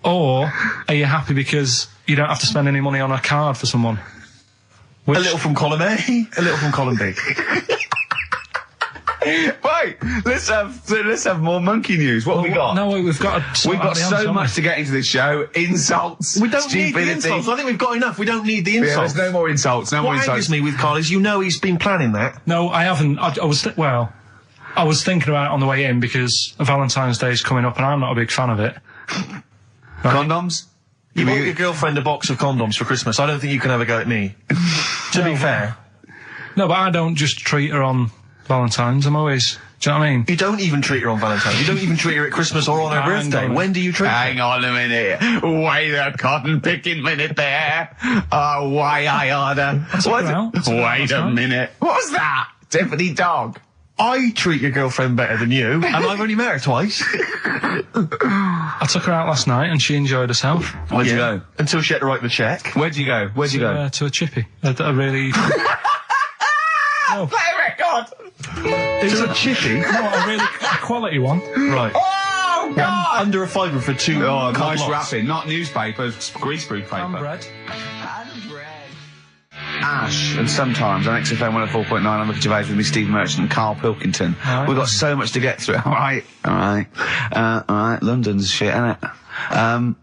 Or are you happy because you don't have to spend any money on a card for someone? A little from column A, a little from column B. Right, let's have more monkey news. What have we got? No, we've got so much to get into this show. Insults. We don't need the stupidity. insults. I think we've got enough. We don't need the insults. Yeah, there's no more insults. No more What insults. angers me with Carl is he's been planning that. No, I haven't. I was thinking about it on the way in because Valentine's Day is coming up and I'm not a big fan of it. Condoms? You bought your girlfriend a box of condoms for Christmas. I don't think you can have a go at me. To be fair. No, but I don't just treat her on Valentine's. I'm always... Do you know what I mean? You don't even treat her on Valentine's. You don't even treat her at Christmas or on her birthday. When do you treat her? Hang on a minute. Wait a cotton picking minute there. Oh, why I order. Wait a minute. What was that? Tiffany dog. I treat your girlfriend better than you, and I've only met her twice. I took her out last night and she enjoyed herself. Where'd you go? Until she had to write the check. Where'd you go? Where'd you go? To a chippy. A really... No. Play a record! It's a chippy? No, a really quality one. Right. Oh, God! Under a fiver for two. Oh, nice lots. wrapping. Not newspapers, greaseproof paper. And bread. Ash, and sometimes on XFM 104.9, I'm Ricky Gervais with me, Steve Merchant and Karl Pilkington. Right. We've got so much to get through. All right. London's shit, innit?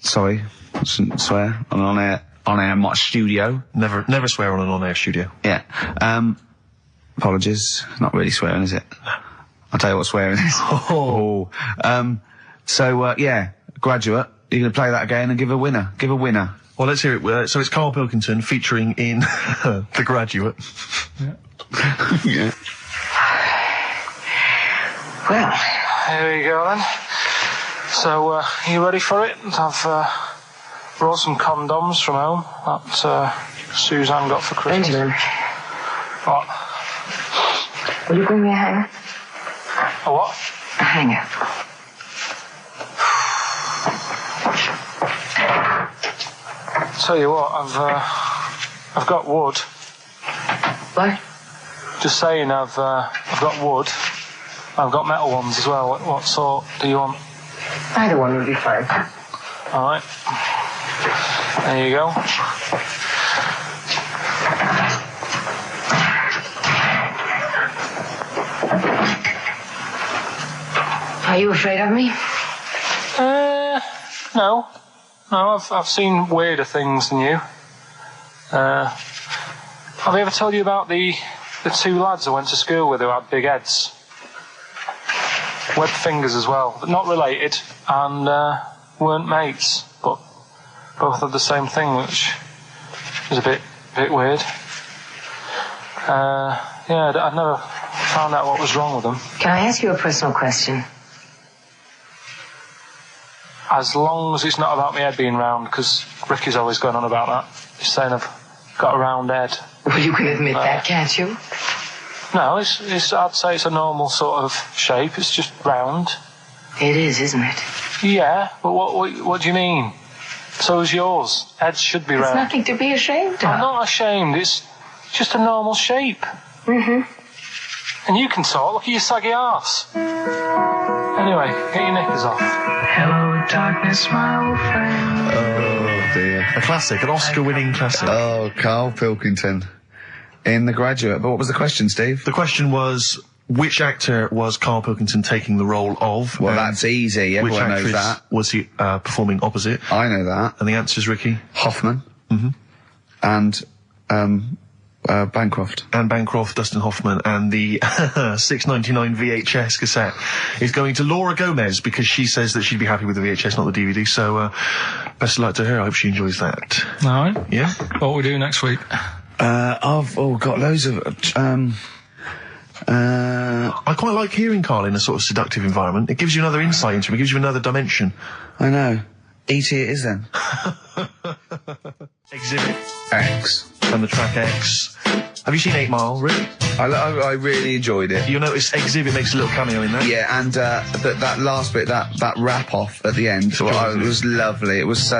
Sorry, I shouldn't swear on air, my studio. Never swear on an on-air studio. Yeah. Apologies. Not really swearing, is it? I'll tell you what swearing is. Yeah, Graduate. You're going to play that again and give a winner. Give a winner. Well, let's hear it. So it's Karl Pilkington featuring in The Graduate. Yeah. Yeah. Well, Here we go then. So, you ready for it? I've brought some condoms from home that Suzanne got for Christmas. Benjamin, What? will you bring me a hanger? A what? A hanger. Tell you what, I've got wood. What? Just saying, I've got wood. I've got metal ones as well. What sort do you want? Either one would be fine. All right. There you go. Are you afraid of me? No. No, I've seen weirder things than you. Have I ever told you about the two lads I went to school with who had big heads? Webbed fingers as well. But not related, and weren't mates, but both had the same thing, which was a bit weird. I'd never found out what was wrong with them. Can I ask you a personal question? As long as it's not about my head being round, because Ricky's always going on about that. He's saying I've got a round head. Well, you can admit that, can't you? No, I'd say it's a normal sort of shape. It's just round. It is, isn't it? Yeah, but what do you mean? So is yours. Heads should be It's round. nothing to be ashamed of. I'm not ashamed. It's just a normal shape. Mm-hmm. And you can talk. Look at your saggy arse. Anyway, get your knickers off. Hello, darkness, my old friend. Oh, dear. A classic, an Oscar-winning classic. Oh, Karl Pilkington in The Graduate. But what was the question, Steve? The question was, which actor was Karl Pilkington taking the role of? Well, that's easy. Which Everyone knows actress that. was he performing opposite? I know that. And the answer's Ricky? Hoffman. And, Bancroft. Anne Bancroft, Dustin Hoffman, and the $6.99 VHS cassette is going to Laura Gomez because she says that she'd be happy with the VHS, not the DVD. So, best of luck to her. I hope she enjoys that. All right. Yeah? What we do next week? I've got loads of, I quite like hearing Karl in a sort of seductive environment. It gives you another insight into him. It gives you another dimension. I know. E.T. it is then. Exhibit X. and the track X. Have you seen 8 Mile, Rick? I really enjoyed it. You'll notice Exhibit makes a little cameo in there. Yeah, and that last bit, that wrap off at the end, it was lovely. It was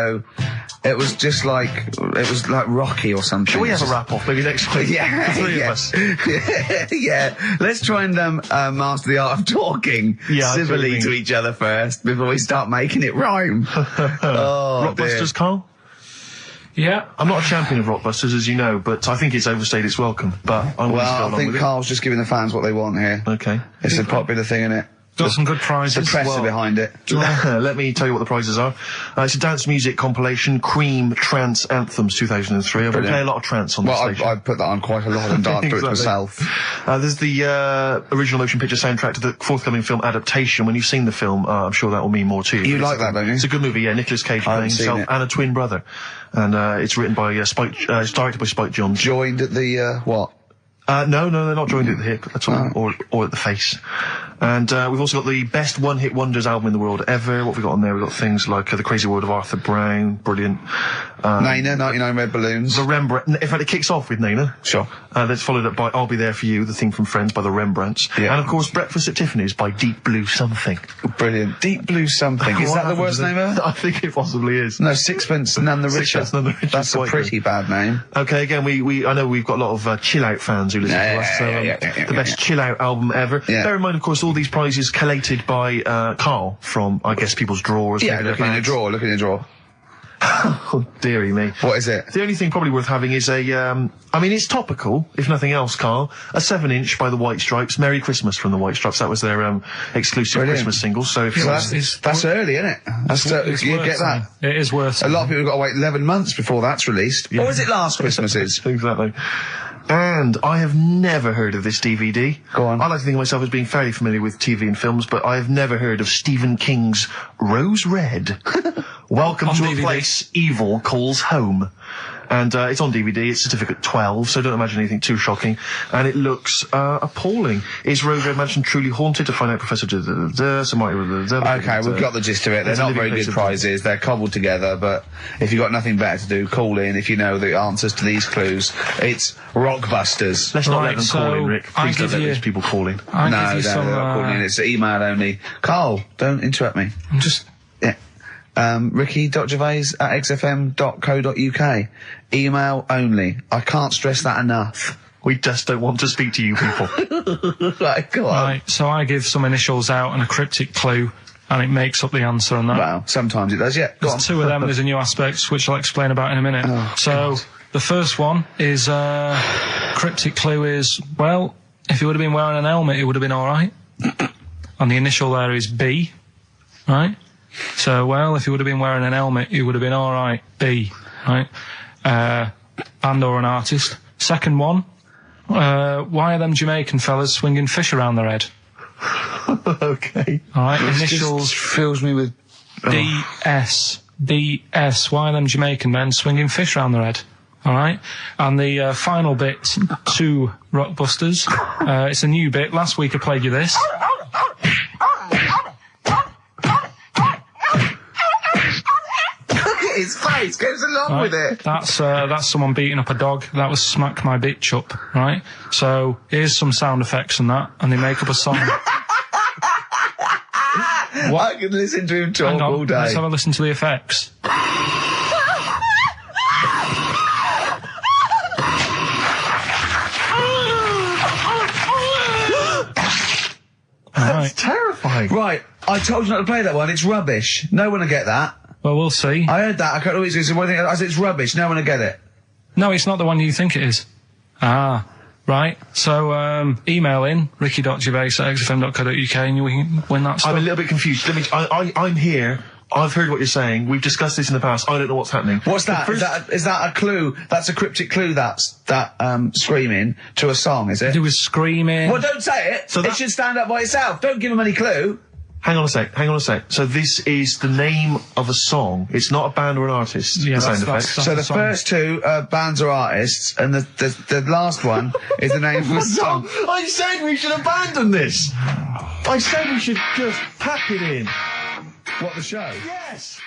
just like Rocky or something. Shall we have a wrap off maybe next week? Yeah, The three yeah. of us. Yeah. Let's try and master the art of talking civilly to each other first before we start making it rhyme. Oh, Rockbusters, Karl? Yeah. I'm not a champion of Rockbusters, as you know, but I think it's overstayed its welcome. But I'm willing to go Well, I along think with Carl's just giving the fans what they want here. it. Okay. It's a popular thing, isn't it? Got some good prizes. The press are behind it. Let me tell you what the prizes are. It's a dance music compilation, Cream Trance Anthems 2003. I've been playing a lot of trance on the station. I put that on quite a lot and danced to it myself. There's the original motion picture soundtrack to the forthcoming film adaptation. When you've seen the film, I'm sure that will mean more to you. You like that, don't you? It's a good movie, yeah. Nicolas Cage playing himself and a twin brother. And it's wrritten by it's directed by Spike Jonze. Joined at the, what? No, they're not joined at the hip at all, or at the face. And we've also got the best one-hit wonders album in the world ever. What have we got on there? We've got things like The Crazy World of Arthur Brown, brilliant. Nana, 99 Red Balloons. The Rembrandt. In fact, it kicks off with Nana. Sure. That's followed up by I'll Be There For You, the theme from Friends by the Rembrandts. Yeah. And of course, Breakfast at Tiffany's by Deep Blue Something. Brilliant. Deep Blue Something. Is that the worst name ever? I think it possibly is. No, Sixpence None the Richer. Sixpence None the Richer. That's a pretty bad name. Okay, again, I know we've got a lot of chill-out fans who listen to us, so the best chill-out album ever. Yeah. Bear in mind, of course, all these prizes collated by Karl from, I guess, people's drawers. Yeah, look in the drawer. Oh, dearie me. What is it? The only thing probably worth having is it's topical, if nothing else, Karl. A 7-inch by the White Stripes, Merry Christmas from the White Stripes. That was their exclusive Brilliant. Christmas single. So if That's early, isn't it? You get that. It is worth A lot of people have got to wait 11 months before that's released. Or was it last Christmas's? Exactly. And I have never heard of this DVD. Go on. I like to think of myself as being fairly familiar with TV and films, but I have never heard of Stephen King's Rose Red. Welcome to DVD. a place evil calls home. And it's on DVD, it's certificate 12, so don't imagine anything too shocking. And it looks appalling. Is Rose Red Mansion truly haunted? To find out, Professor... Okay, we've got the gist of it. They're not very good prizes. They're cobbled together, but if you've got nothing better to do, call in if you know the answers to these clues. It's Rockbusters. Let's not Right, let them so call in, Rick. I Please don't give let you- these people call in. I'll No, give you they're some, not calling in. It's email only. Carl, don't interrupt me. I'm just... Yeah. Ricky.gervais@xfm.co.uk. Email only. I can't stress that enough. We just don't want to speak to you people. Right, go on. Right, so I give some initials out and a cryptic clue, and it makes up the answer on that. Well, sometimes it does, yeah. Go on. There's two of them, there's a new aspects, which I'll explain about in a minute. Oh, so, the first one is, cryptic clue is, well, if he would have been wearing an helmet, it would have been alright. And the initial there is B, right? So, well, if he would have been wearing an helmet, it would have been alright. B, right? Band or an artist. Second one, why are them Jamaican fellas swinging fish around their head? Okay. Alright, This initials just fills me with... DS. Why are them Jamaican men swinging fish around their head? Alright? And the final bit to Rockbusters. It's a new bit. Last week I played you this. His face goes along with it. That's someone beating up a dog. That was Smack My Bitch Up, right? So here's some sound effects and that, and they make up a song. I can listen to him talk Hang on, all day. let's have a listen to the effects. That's terrifying. Right, I told you not to play that one. It's rubbish. No one will get that. Well, we'll see. I heard that. I can't always say one thing. I said it's rubbish. No one will get it. No, it's not the one you think it is. Ah. Right, so email in ricky.gervais@xfm.co.uk and you can win that stuff. I'm a little bit confused. I'm here. I've heard what you're saying. We've discussed this in the past. I don't know what's happening. What's that? Is that a clue? That's a cryptic clue. That's screaming to a song, is it? It was screaming. Well, don't say it. It should stand up by itself. Don't give him any clue. Hang on a sec. So this is the name of a song. It's not a band or an artist. Yeah, the sound effect. So the first two are bands or artists, and the last one is the name of a song. I said we should abandon this. I said we should just pack it in. What, the show? Yes.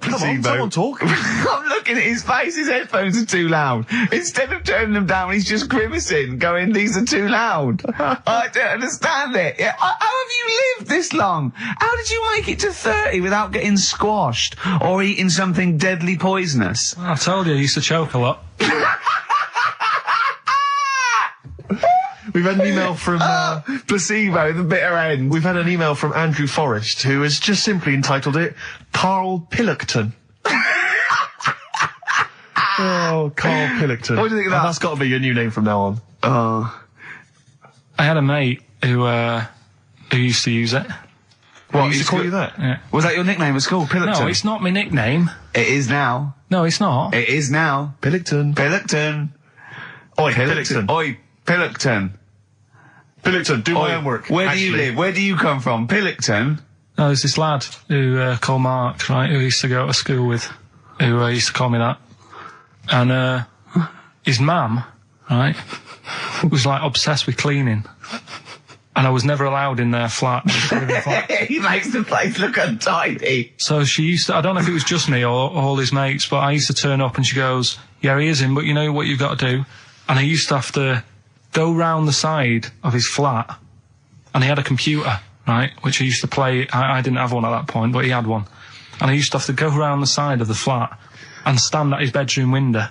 Come on, someone talk. I'm looking at his face. His headphones are too loud. Instead of turning them down, he's just grimacing, going, "These are too loud." I don't understand it. Yeah, how have you lived this long? How did you make it to 30 without getting squashed or eating something deadly poisonous? I told you I used to choke a lot. We've had an email from... placebo, the bitter end. We've had an email from Andrew Forrest, who has just simply entitled it Karl Pilkington. Oh, Karl Pilkington. What do you think of that? That's got to be your new name from now on. I had a mate who used to use it. What, he used to call you that? Yeah. Was that your nickname at school, Pilkington? No, it's not my nickname. It is now. No, it's not. It is now. Pilkington. Pilkington. Oi, Pilkington. Oi, Pilkington. Pilkington, do my homework. Where do you live? Where do you come from? Pilkington? No, there's this lad who called Mark, right, who used to go to school with, who used to call me that. And his mum, right, was like obsessed with cleaning. And I was never allowed in their flat. He makes the place look untidy. So she used to, I don't know if it was just me or all his mates, but I used to turn up and she goes, "Yeah, he is in, but you know what you've got to do?" And I used to have to go round the side of his flat, and he had a computer, right, which I used to play. I didn't have one at that point, but he had one. And I used to have to go round the side of the flat and stand at his bedroom window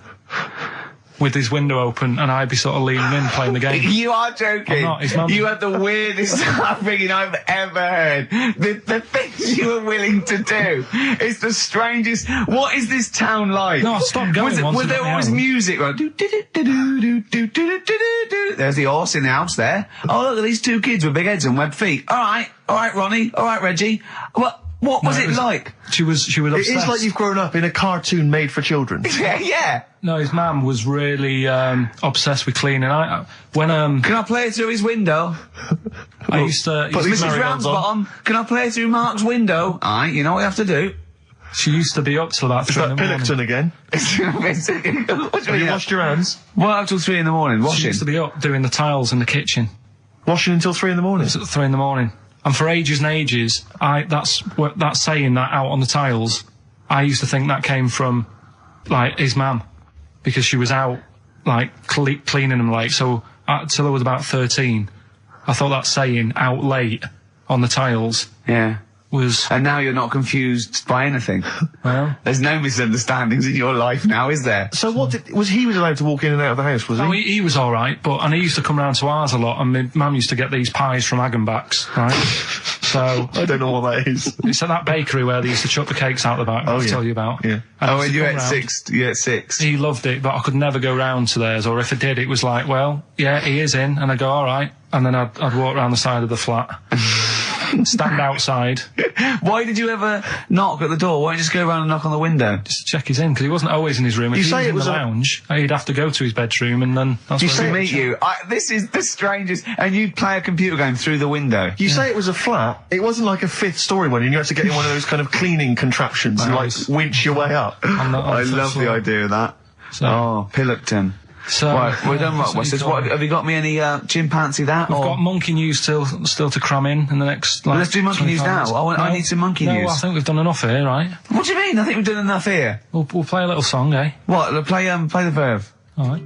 with his window open, and I'd be sort of leaning in playing the game. You are joking. I'm not. His mum... You had the weirdest upbringing I've ever heard. The things you were willing to do. It's the strangest. What is this town like? No, I stopped going once. Was there always music? Like, there's the horse in the house there. Oh, look at these two kids with big heads and webbed feet. All right, Ronnie. All right, Reggie. What was it like? She was obsessed. It is like you've grown up in a cartoon made for children. Yeah. No, his mum was really obsessed with cleaning. Can I play it through his window? I used to... Put Mrs. Ramsbottom, can I play it through Mark's window? Aye, you know what you have to do. She used to be up till about 3 in the morning. Is that Pilkington again? Have you washed your hands? Well, up till 3 in the morning, washing. She used to be up doing the tiles in the kitchen. Washing until 3 in the morning? It was at 3 in the morning. And for ages and ages, that saying that out on the tiles, I used to think that came from, like, his mum. Because she was out, like, cleaning them late. So, till I was about 13, I thought that saying, out late, on the tiles... Yeah. Was... And now you're not confused by anything. Well... There's no misunderstandings in your life now, is there? So he was allowed to walk in and out of the house, was he? Oh, he was alright, and he used to come round to ours a lot, and my mum used to get these pies from Hagenbach's, right? So... I don't know what that is. It's at that bakery where they used to chuck the cakes out the back, I'll tell you about. Yeah. And you at 6? He loved it, but I could never go round to theirs, or if I did, it was like, well, yeah, he is in, and I'd go, alright, and then I'd walk round the side of the flat. Stand outside. Why did you ever knock at the door? Why don't you just go around and knock on the window? Just to check he's in, because he wasn't always in his room. If he was in the lounge, he'd have to go to his bedroom, and then that's where he'd meet you. This is the strangest. And you'd play a computer game through the window. You say it was a flat. It wasn't like a 5th story one, and you had to get in one of those kind of cleaning contraptions and, like, winch your way up. I love the idea of that. So. Oh, Pilkington. So, right, we're done. What have you got me any chimpanzee that? We've got monkey news still to cram in the next. Like, let's do monkey news now. I need some monkey news. I think we've done enough here, right? What do you mean? I think we've done enough here. We'll play a little song, eh? What? Play the verb. All right.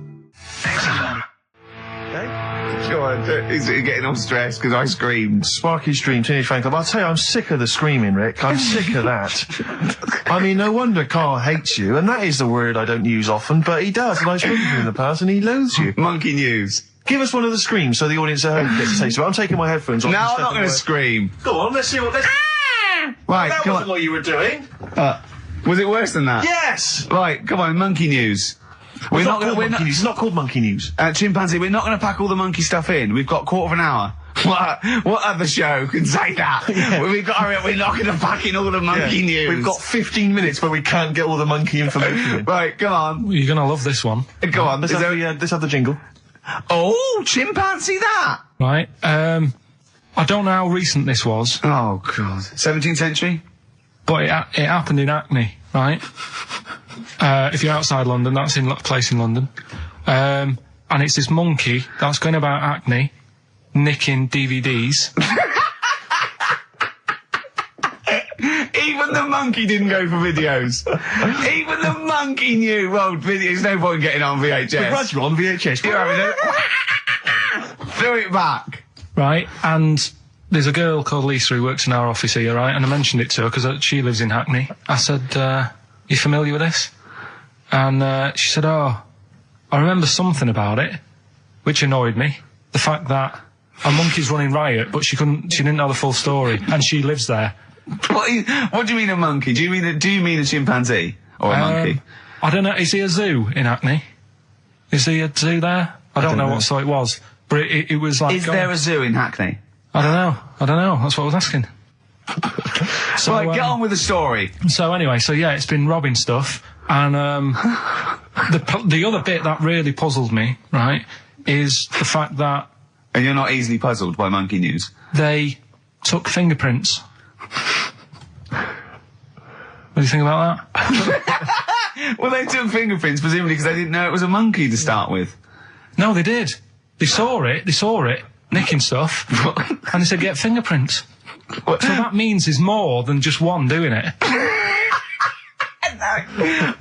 Go on, he's getting all stressed because I screamed. Sparky's Dream, Teenage Fan Club. I'll tell you, I'm sick of the screaming, Rick. I'm sick of that. I mean, no wonder Carl hates you, and that is the word I don't use often, but he does, and I've spoken to him in the past, and he loathes you. Monkey news. Give us one of the screams so the audience at home gets to taste of it. I'm taking my headphones off. No, I'm not going to scream. Go on, let's see what... Right, that wasn't what you were doing. Was it worse than that? Yes! Right, come on, monkey news. We're not going to... It's not called Monkey News. Chimpanzee, we're not going to pack all the monkey stuff in. We've got a quarter of an hour. What other show can say that? Yeah. We're not going to pack in all the monkey news. We've got 15 minutes where we can't get all the monkey information in. Right, come on. You're going to love this one. Go on. Let's have the jingle. Oh, chimpanzee that! Right, I don't know how recent this was. Oh, God. 17th century? But it happened in Hackney, right? If you're outside London, that's in a place in London. And it's this monkey that's going about Hackney, nicking DVDs. Even the monkey didn't go for videos. Even the monkey knew, well, there's no point getting on VHS. But you're on VHS. You're having a... Throw it back. Right, and there's a girl called Lisa who works in our office here, right? And I mentioned it to her because she lives in Hackney. I said, you familiar with this? And she said, oh, I remember something about it, which annoyed me. The fact that a monkey's running riot, but she didn't know the full story, and she lives there. What do you mean a monkey? Do you mean a chimpanzee? Or a monkey? I don't know, is he a zoo in Hackney? Is he a zoo there? I don't know what sort it was, but it was like... Is there a zoo in Hackney? I don't know, that's what I was asking. So, right, get on with the story. So anyway, it's been robbing stuff, and the other bit that really puzzled me, right, is the fact that... And you're not easily puzzled by monkey news? They took fingerprints. What do you think about that? Well, they took fingerprints, presumably because they didn't know it was a monkey to start with. No, they did. They saw it, nicking stuff, and they said, get fingerprints. So that means there's more than just one doing it.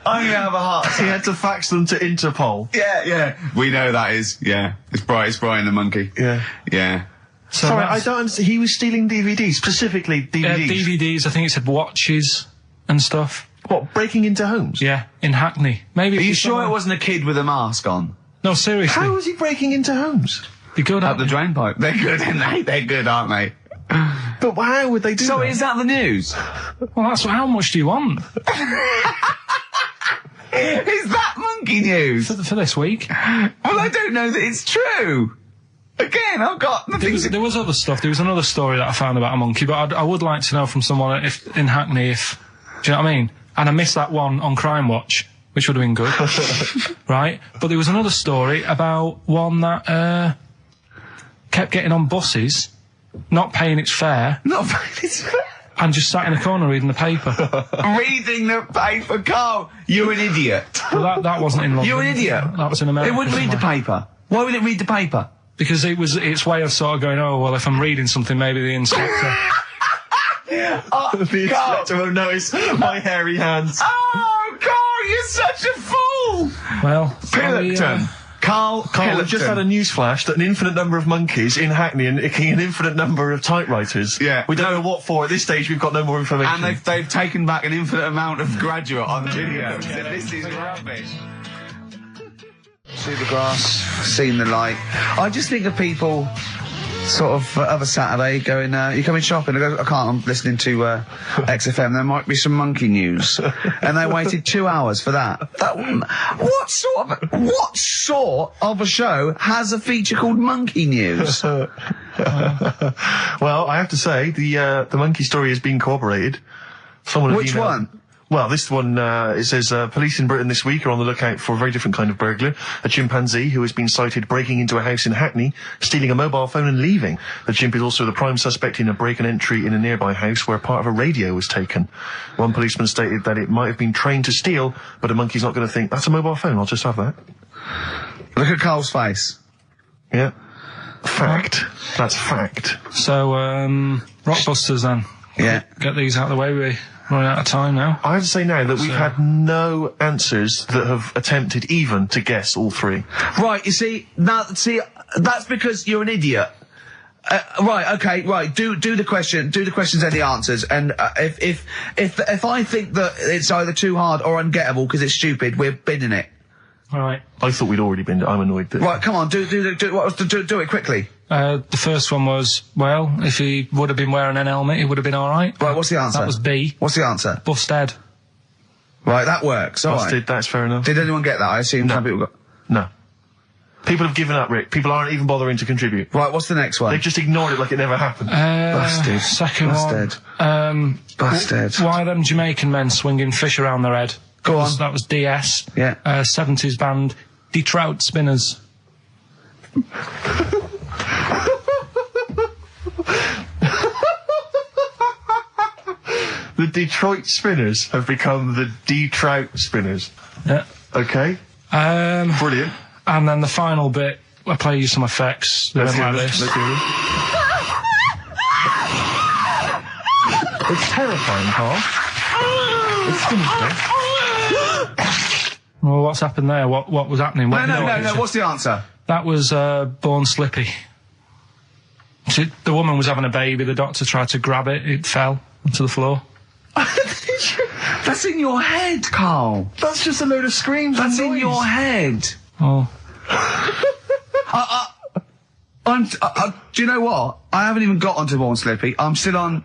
I'm gonna have a heart attack. He had to fax them to Interpol. Yeah. We know that is. Yeah. It's Brian the monkey. Yeah. So sorry, I don't understand. He was stealing DVDs, specifically DVDs. DVDs, I think it said watches and stuff. What, breaking into homes? Yeah, in Hackney. Maybe. Are you sure it wasn't a kid with a mask on? No, seriously. How was he breaking into homes? They're good, up the drain pipe. They're good, aren't they? They're good, aren't they? But how would they do that? So is that the news? Well, how much do you want? Is that monkey news? For this week? Well, I don't know that it's true. Again, I've got the things... There was other stuff. There was another story that I found about a monkey, but I would like to know from someone in Hackney do you know what I mean? And I missed that one on Crime Watch, which would have been good. Right? But there was another story about one that kept getting on buses, not paying its fare. Not paying its fare? And just sat in a corner reading the paper. Reading the paper, Carl! You're an idiot. Well, that wasn't in London. You're an idiot. That was in America. It wouldn't read the paper. Why would it read the paper? Because its way of sort of going, oh, well, if I'm reading something, maybe the inspector... the inspector won't notice my hairy hands. Oh, Carl, you're such a fool! Well, Pilkington. Carl, we've just had a news flash that an infinite number of monkeys in Hackney and an infinite number of typewriters. Yeah. We don't know what for. At this stage, we've got no more information. And they've taken back an infinite amount of graduate on video. This is rubbish. See the grass, seen the light. I just think of people sort of other Saturday going, you coming shopping? I go, I can't, I'm listening to XFM, there might be some monkey news. And they waited 2 hours for that. What sort of a show has a feature called Monkey News? Well, I have to say, the monkey story has been corroborated. Which one? Well, this one, it says, police in Britain this week are on the lookout for a very different kind of burglar. A chimpanzee who has been sighted breaking into a house in Hackney, stealing a mobile phone and leaving. The chimp is also the prime suspect in a break and entry in a nearby house where part of a radio was taken. One policeman stated that it might have been trained to steal, but a monkey's not going to think, that's a mobile phone, I'll just have that. Look at Carl's face. Yeah. Fact. That's fact. So, Rockbusters then. Yeah. Get these out of the way, we're running out of time now. I have to say now that we've had no answers that have attempted even to guess all three. Right, you see, that's because you're an idiot. Right, okay, right, do the questions and the answers, and if I think that it's either too hard or ungettable because it's stupid, we're binning it. Alright. I thought we'd already binned it, I'm annoyed that... Right, come on, do it quickly. The first one was, well, if he would have been wearing an helmet, he would have been alright. Right, what's the answer? That was B. What's the answer? Busted. Right, that works. All right. Busted, that's fair enough. Did anyone get that? I assume some people got... No. People have given up, Rick. People aren't even bothering to contribute. Right, what's the next one? They've just ignored it like it never happened. Busted. Second Busted. one. Busted. Why are them Jamaican men swinging fish around their head? Go on. That was DS. Yeah. 70s band, Detroit Spinners. The Detroit Spinners have become the D-Trout Spinners. Yeah. Okay. Brilliant. And then the final bit, I play you some effects. They went like this. Let's hear this. It's terrifying, Carl. It's sinister. Well, what's happened there? What was happening? No. What's the answer? That was Born Slippy. The woman was having a baby. The doctor tried to grab it. It fell onto the floor. That's in your head, Carl. That's just a load of screams. That's and in noise. your head. Oh. Do you know what? I haven't even got onto Born Slippy. I'm still on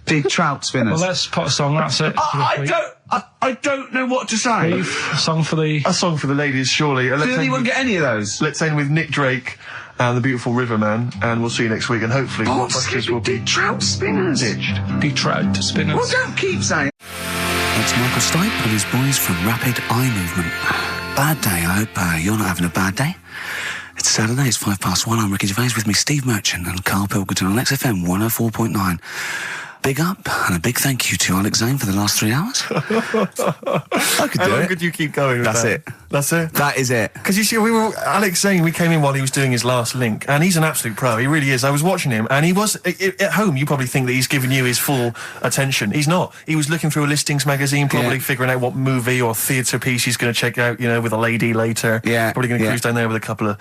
the Trout Spinners. Well, let's put a song. That's it. I don't know what to say. A song for the... A song for the ladies, surely. Did anyone get any of those? Let's end with Nick Drake and the Beautiful Riverman, and we'll see you next week, and hopefully Born Rockbusters Slippy, will be the Trout Spinners. ditched. Detroit Spinners. Well, don't keep saying. That's Michael Stipe and his boys from Rapid Eye Movement. Bad day, I hope you're not having a bad day. It's Saturday, it's 1:05. I'm Ricky Gervais, with me Steve Merchant and Karl Pilkington on XFM 104.9. Big up and a big thank you to Alex Zane for the last 3 hours. I could do How long it. could you keep going with That's that? it. That's it? That is it. Because you see, Alex Zane, we came in while he was doing his last link, and he's an absolute pro, he really is. I was watching him, and he was, at home, you probably think that he's giving you his full attention. He's not. He was looking through a listings magazine, probably figuring out what movie or theatre piece he's going to check out, with a lady later. Yeah. Probably going to cruise down there with a couple of,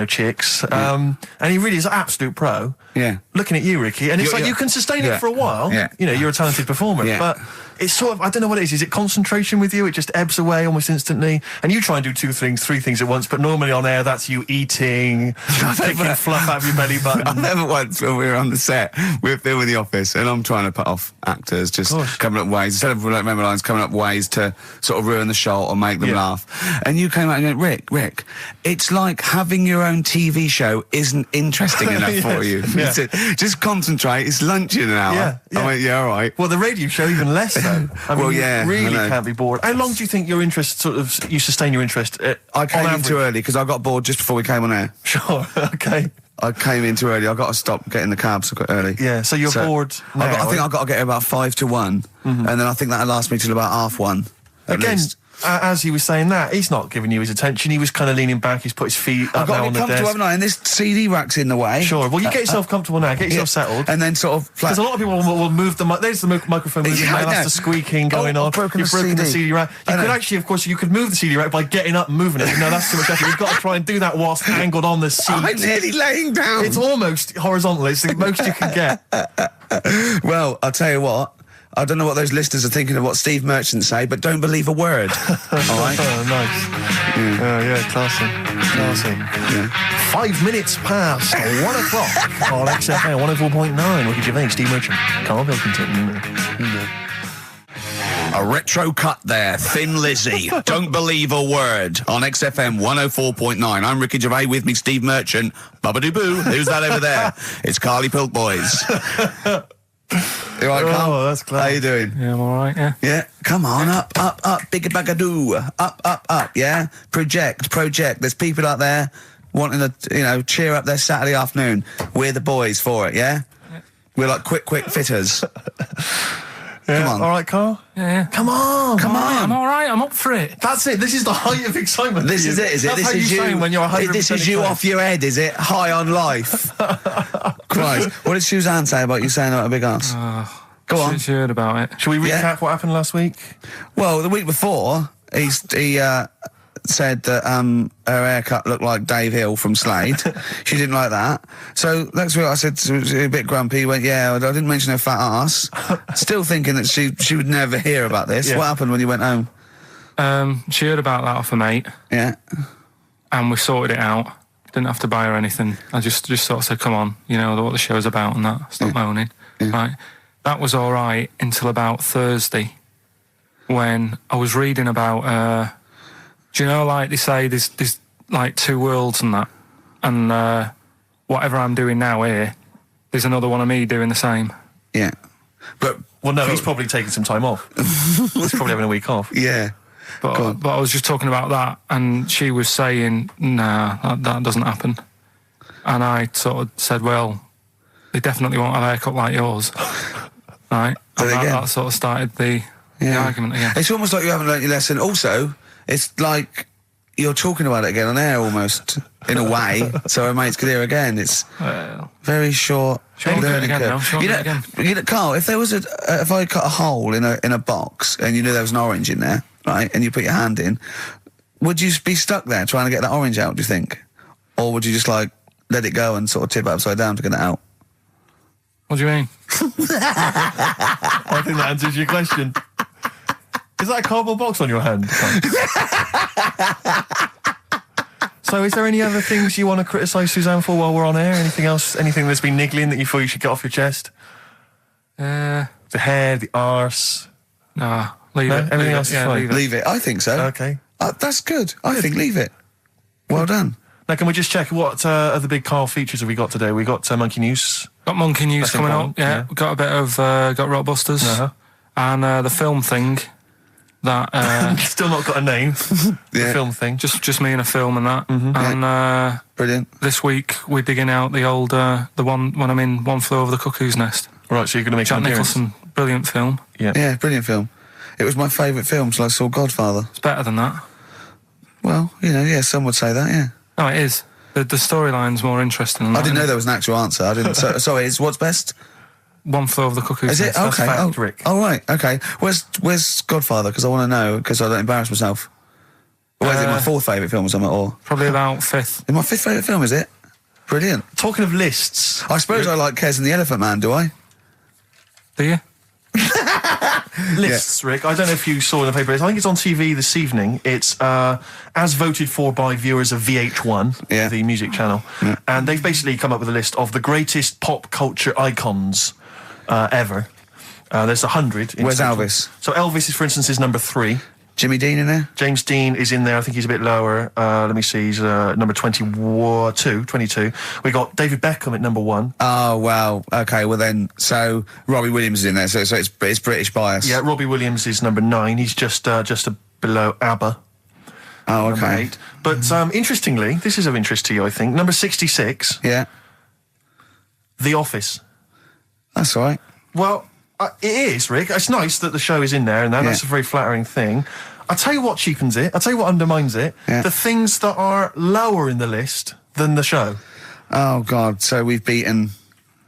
chicks. And he really is an absolute pro. Yeah. Looking at you, Ricky, and it's like you can sustain it for a while. Yeah. You're a talented performer, but it's sort of, I don't know what it is. Is it concentration with you? It just ebbs away almost instantly. And you try and do 2 things, 3 things at once, but normally on air, that's you eating, picking fluff out of your belly button. I never once, when we were on the set, we were filming The Office, and I'm trying to put off actors, just coming up ways, instead of remember lines, coming up ways to sort of ruin the shot or make them laugh. And you came out and went, Rick, it's like having your own TV show isn't interesting enough for you. Yeah. Just concentrate, it's lunch in an hour. I went, all right. Well, the radio show even less so. I mean, you really I know. can't be bored. How long do you think your interest you sustain your interest? I came in too early because I got bored just before we came on air. Sure, okay. I came in too early. I got to stop getting the cabs quite early. Yeah, so you're bored now. I think I've got to get about 5 to 1, and then I think that'll last me till about 1:30. Again, as he was saying that, he's not giving you his attention. He was kind of leaning back. He's put his feet up I've got now to on be the comfortable, desk. haven't I? And this CD rack's in the way. Sure. Well, you get yourself comfortable now. Get yourself settled. And then sort of... Because a lot of people will move the... There's the microphone moving now. That's the squeaking going on. I've You've broken the CD rack. You could actually, of course, you could move the CD rack by getting up and moving it. No, that's too much effort. You've got to try and do that whilst angled on the seat. I'm nearly laying down. It's almost horizontal. It's the most you can get. Well, I'll tell you what. I don't know what those listeners are thinking of what Steve Merchant say, but don't believe a word. All right? Oh, nice. Yeah, classy. Yeah. 5 minutes past 1 o'clock on XFM 104.9. Ricky Gervais, Steve Merchant, Karl Pilkington. A retro cut there, Thin Lizzy. Don't believe a word on XFM 104.9. I'm Ricky Gervais, with me Steve Merchant. Bubba-doo-boo. Who's that over there? It's Carly Pilk Boys. You all right, Carl? Oh, that's clever. How you doing? Yeah, I'm all right, yeah. Yeah, come on, up, bigga bagadoo, up, yeah? Project. There's people out there wanting to, cheer up their Saturday afternoon. We're the boys for it, yeah? We're like quick fitters. Yeah. Come on. All right, Carl? Yeah. Come on. I'm all right, I'm up for it. That's it. This is the height of excitement. This is it, is it? That's This how is you you. sound when you're 100% This is you excited. off your head, is it? High on life. Christ. What did Suzanne say about you saying about a big ass? Go on. She heard about it. Shall we recap what happened last week? Well, the week before, he said that her haircut looked like Dave Hill from Slade. She didn't like that. So next week I said, she was a bit grumpy. He went, yeah, I didn't mention her fat ass. Still thinking that she would never hear about this. Yeah. What happened when you went home? She heard about that off a mate, Yeah. and we sorted it out. Didn't have to buy her anything. I just sort of said, come on, you know what the show's about and that. Stop moaning. Yeah. Right. That was all right until about Thursday, when I was reading about, do you know, like they say there's like two worlds and that, and whatever I'm doing now here, there's another one of me doing the same. Yeah. But... Well, no, he's probably taking some time off. He's probably having a week off. Yeah. But I was just talking about that, and she was saying, nah, that doesn't happen. And I sort of said, well, they definitely won't have a haircut like yours. Right? And that sort of started the argument again. It's almost like you haven't learnt your lesson. Also, it's like you're talking about it again on air almost, in a way, so our mates could hear again. It's very short. Learning curve. You know, Carl, if there was if I cut a hole in a box and you knew there was an orange in there, right, and you put your hand in, would you be stuck there trying to get that orange out, do you think? Or would you just, like, let it go and sort of tip it upside down to get it out? What do you mean? I think that answers your question. Is that a cardboard box on your hand? So is there any other things you want to criticise Suzanne for while we're on air? Anything else? Anything that's been niggling that you feel you should get off your chest? The hair, the arse. Nah, leave it. Everything else is fine. Leave it. I think so. Okay. That's good. I think leave it. Well done. Now, can we just check what other big Carl features have we got today? We got Monkey News. Got Monkey News That's coming important, up. Yeah. Got a bit of got Rockbusters and the film thing. That still not got a name. The film thing. Just me and a film and that. And brilliant. This week we're digging out the old the one when I'm in One Flew Over the Cuckoo's Nest. Right, so you're going to make Jack an appearance. Nicholson, brilliant film. Yeah, brilliant film. It was my favourite film till I saw Godfather. It's better than that. Well, you know, yeah, some would say that, yeah. No, it is. The storyline's more interesting than I that, didn't know isn't there was an actual answer. I didn't. Sorry, it's what's best? it? One Flew Over the Cuckoo's Is it? Nest. Okay. fact, Rick. Oh, right. Okay. Where's Godfather? Because I want to know, because I don't embarrass myself. Or is it my fourth favourite film or something? Or Probably about fifth. my fifth favourite film, is it? Brilliant. Talking of lists. I suppose I like Kez and the Elephant Man, do I? Do you? Lists, Rick. I don't know if you saw in the paper. I think it's on TV this evening. It's as voted for by viewers of VH1, the music channel. Yeah. And they've basically come up with a list of the greatest pop culture icons ever. There's 100. Where's Elvis? So Elvis, for instance, is number 3. Jimmy Dean in there? James Dean is in there. I think he's a bit lower. Let me see. He's number 22. We got David Beckham at number 1. Oh, wow. Okay, well then, so Robbie Williams is in there, so it's British bias. Yeah, Robbie Williams is number 9. He's just below ABBA. Oh, okay. Number 8. But interestingly, this is of interest to you, I think. Number 66. Yeah. The Office. That's all right. Well, it is, Rick. It's nice that the show is in there, and that's a very flattering thing. I'll tell you what cheapens it. I'll tell you what undermines it. Yeah. The things that are lower in the list than the show. Oh, God, so we've beaten...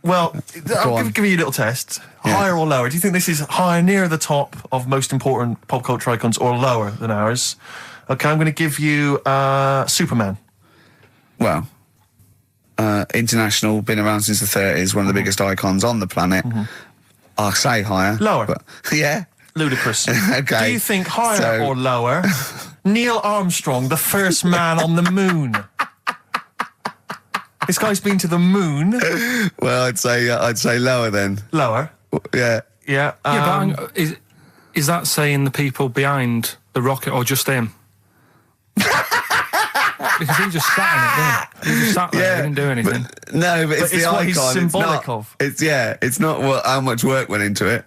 Well, I'll give you a little test. Yeah. Higher or lower? Do you think this is higher, near the top of most important pop culture icons, or lower than ours? Okay, I'm going to give you Superman. Well, international, been around since the 30s, one of the biggest icons on the planet. I'll say higher. Lower. But, yeah. Ludicrous. Okay. Do you think higher or lower? Neil Armstrong, the first man on the moon. This guy's been to the moon. Well, I'd say lower then. Lower. Yeah. Yeah. But is that saying the people behind the rocket or just him? Because he just sat in it, didn't he? He just sat there, he didn't do anything. But it's the what icon. he's symbolic of. It's not how much work went into it.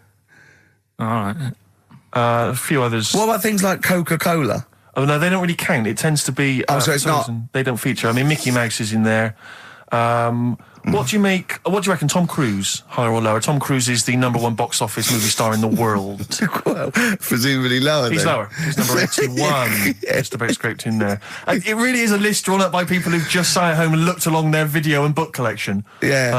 All right. A few others. What about things like Coca-Cola? Oh, no, they don't really count. It tends to be... so it's not... They don't feature. I mean, Mickey Mouse is in there. What do you reckon, Tom Cruise, higher or lower? Tom Cruise is the #1 box office movie star in the world. Well, presumably lower. He's then. lower. He's number 81. Just about scraped in there. It really is a list drawn up by people who've just sat at home and looked along their video and book collection. Yeah.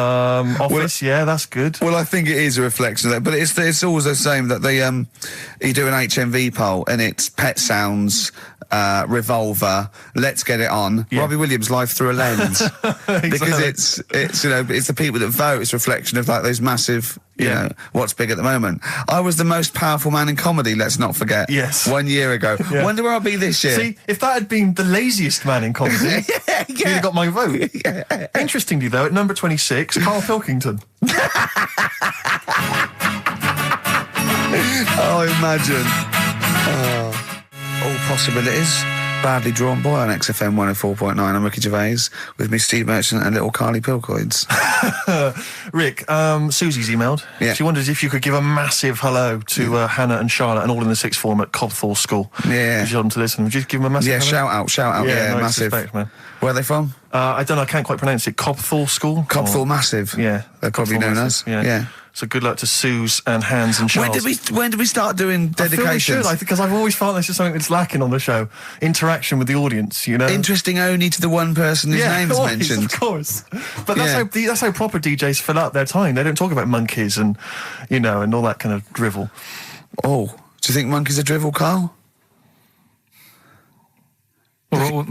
Office, that's good. Well, I think it is a reflection of that, but it's always the same that they you do an HMV poll and it's Pet Sounds, Revolver, Let's Get It On, Robbie Williams' Life Through a Lens, because it's it's the people that vote. It's a reflection of like those massive, you know, what's big at the moment. I was the most powerful man in comedy. Let's not forget. Yes. 1 year ago. Yeah. Wonder where I'll be this year. See, if that had been the laziest man in comedy, you'd have got my vote. Interestingly, though, at number 26, Karl Pilkington. Oh, imagine. All possibilities. Badly Drawn Boy on XFM 104.9. I'm Ricky Gervais with me, Steve Merchant, and little Karl Pilkington. Rick, Susie's emailed. Yeah. She wonders if you could give a massive hello to Hannah and Charlotte and all in the sixth form at Cobthall School. Yeah. She's on to listen. Would you give them a massive hello? shout out. Yeah, no massive. disrespect, man. Where are they from? I don't know, I can't quite pronounce it. Cobthall School? Cobthall Massive. Yeah. They're probably Cobthall known Massive, as. Yeah. So good luck to Suze and Hans and Charles. When did we start doing dedications? I feel we should, because I've always felt this is something that's lacking on the show. Interaction with the audience, you know? Interesting only to the one person whose name is mentioned. Of course. But that's how proper DJs fill up their time. They don't talk about monkeys and, you know, and all that kind of drivel. Oh, do you think monkeys are drivel, Karl? Well,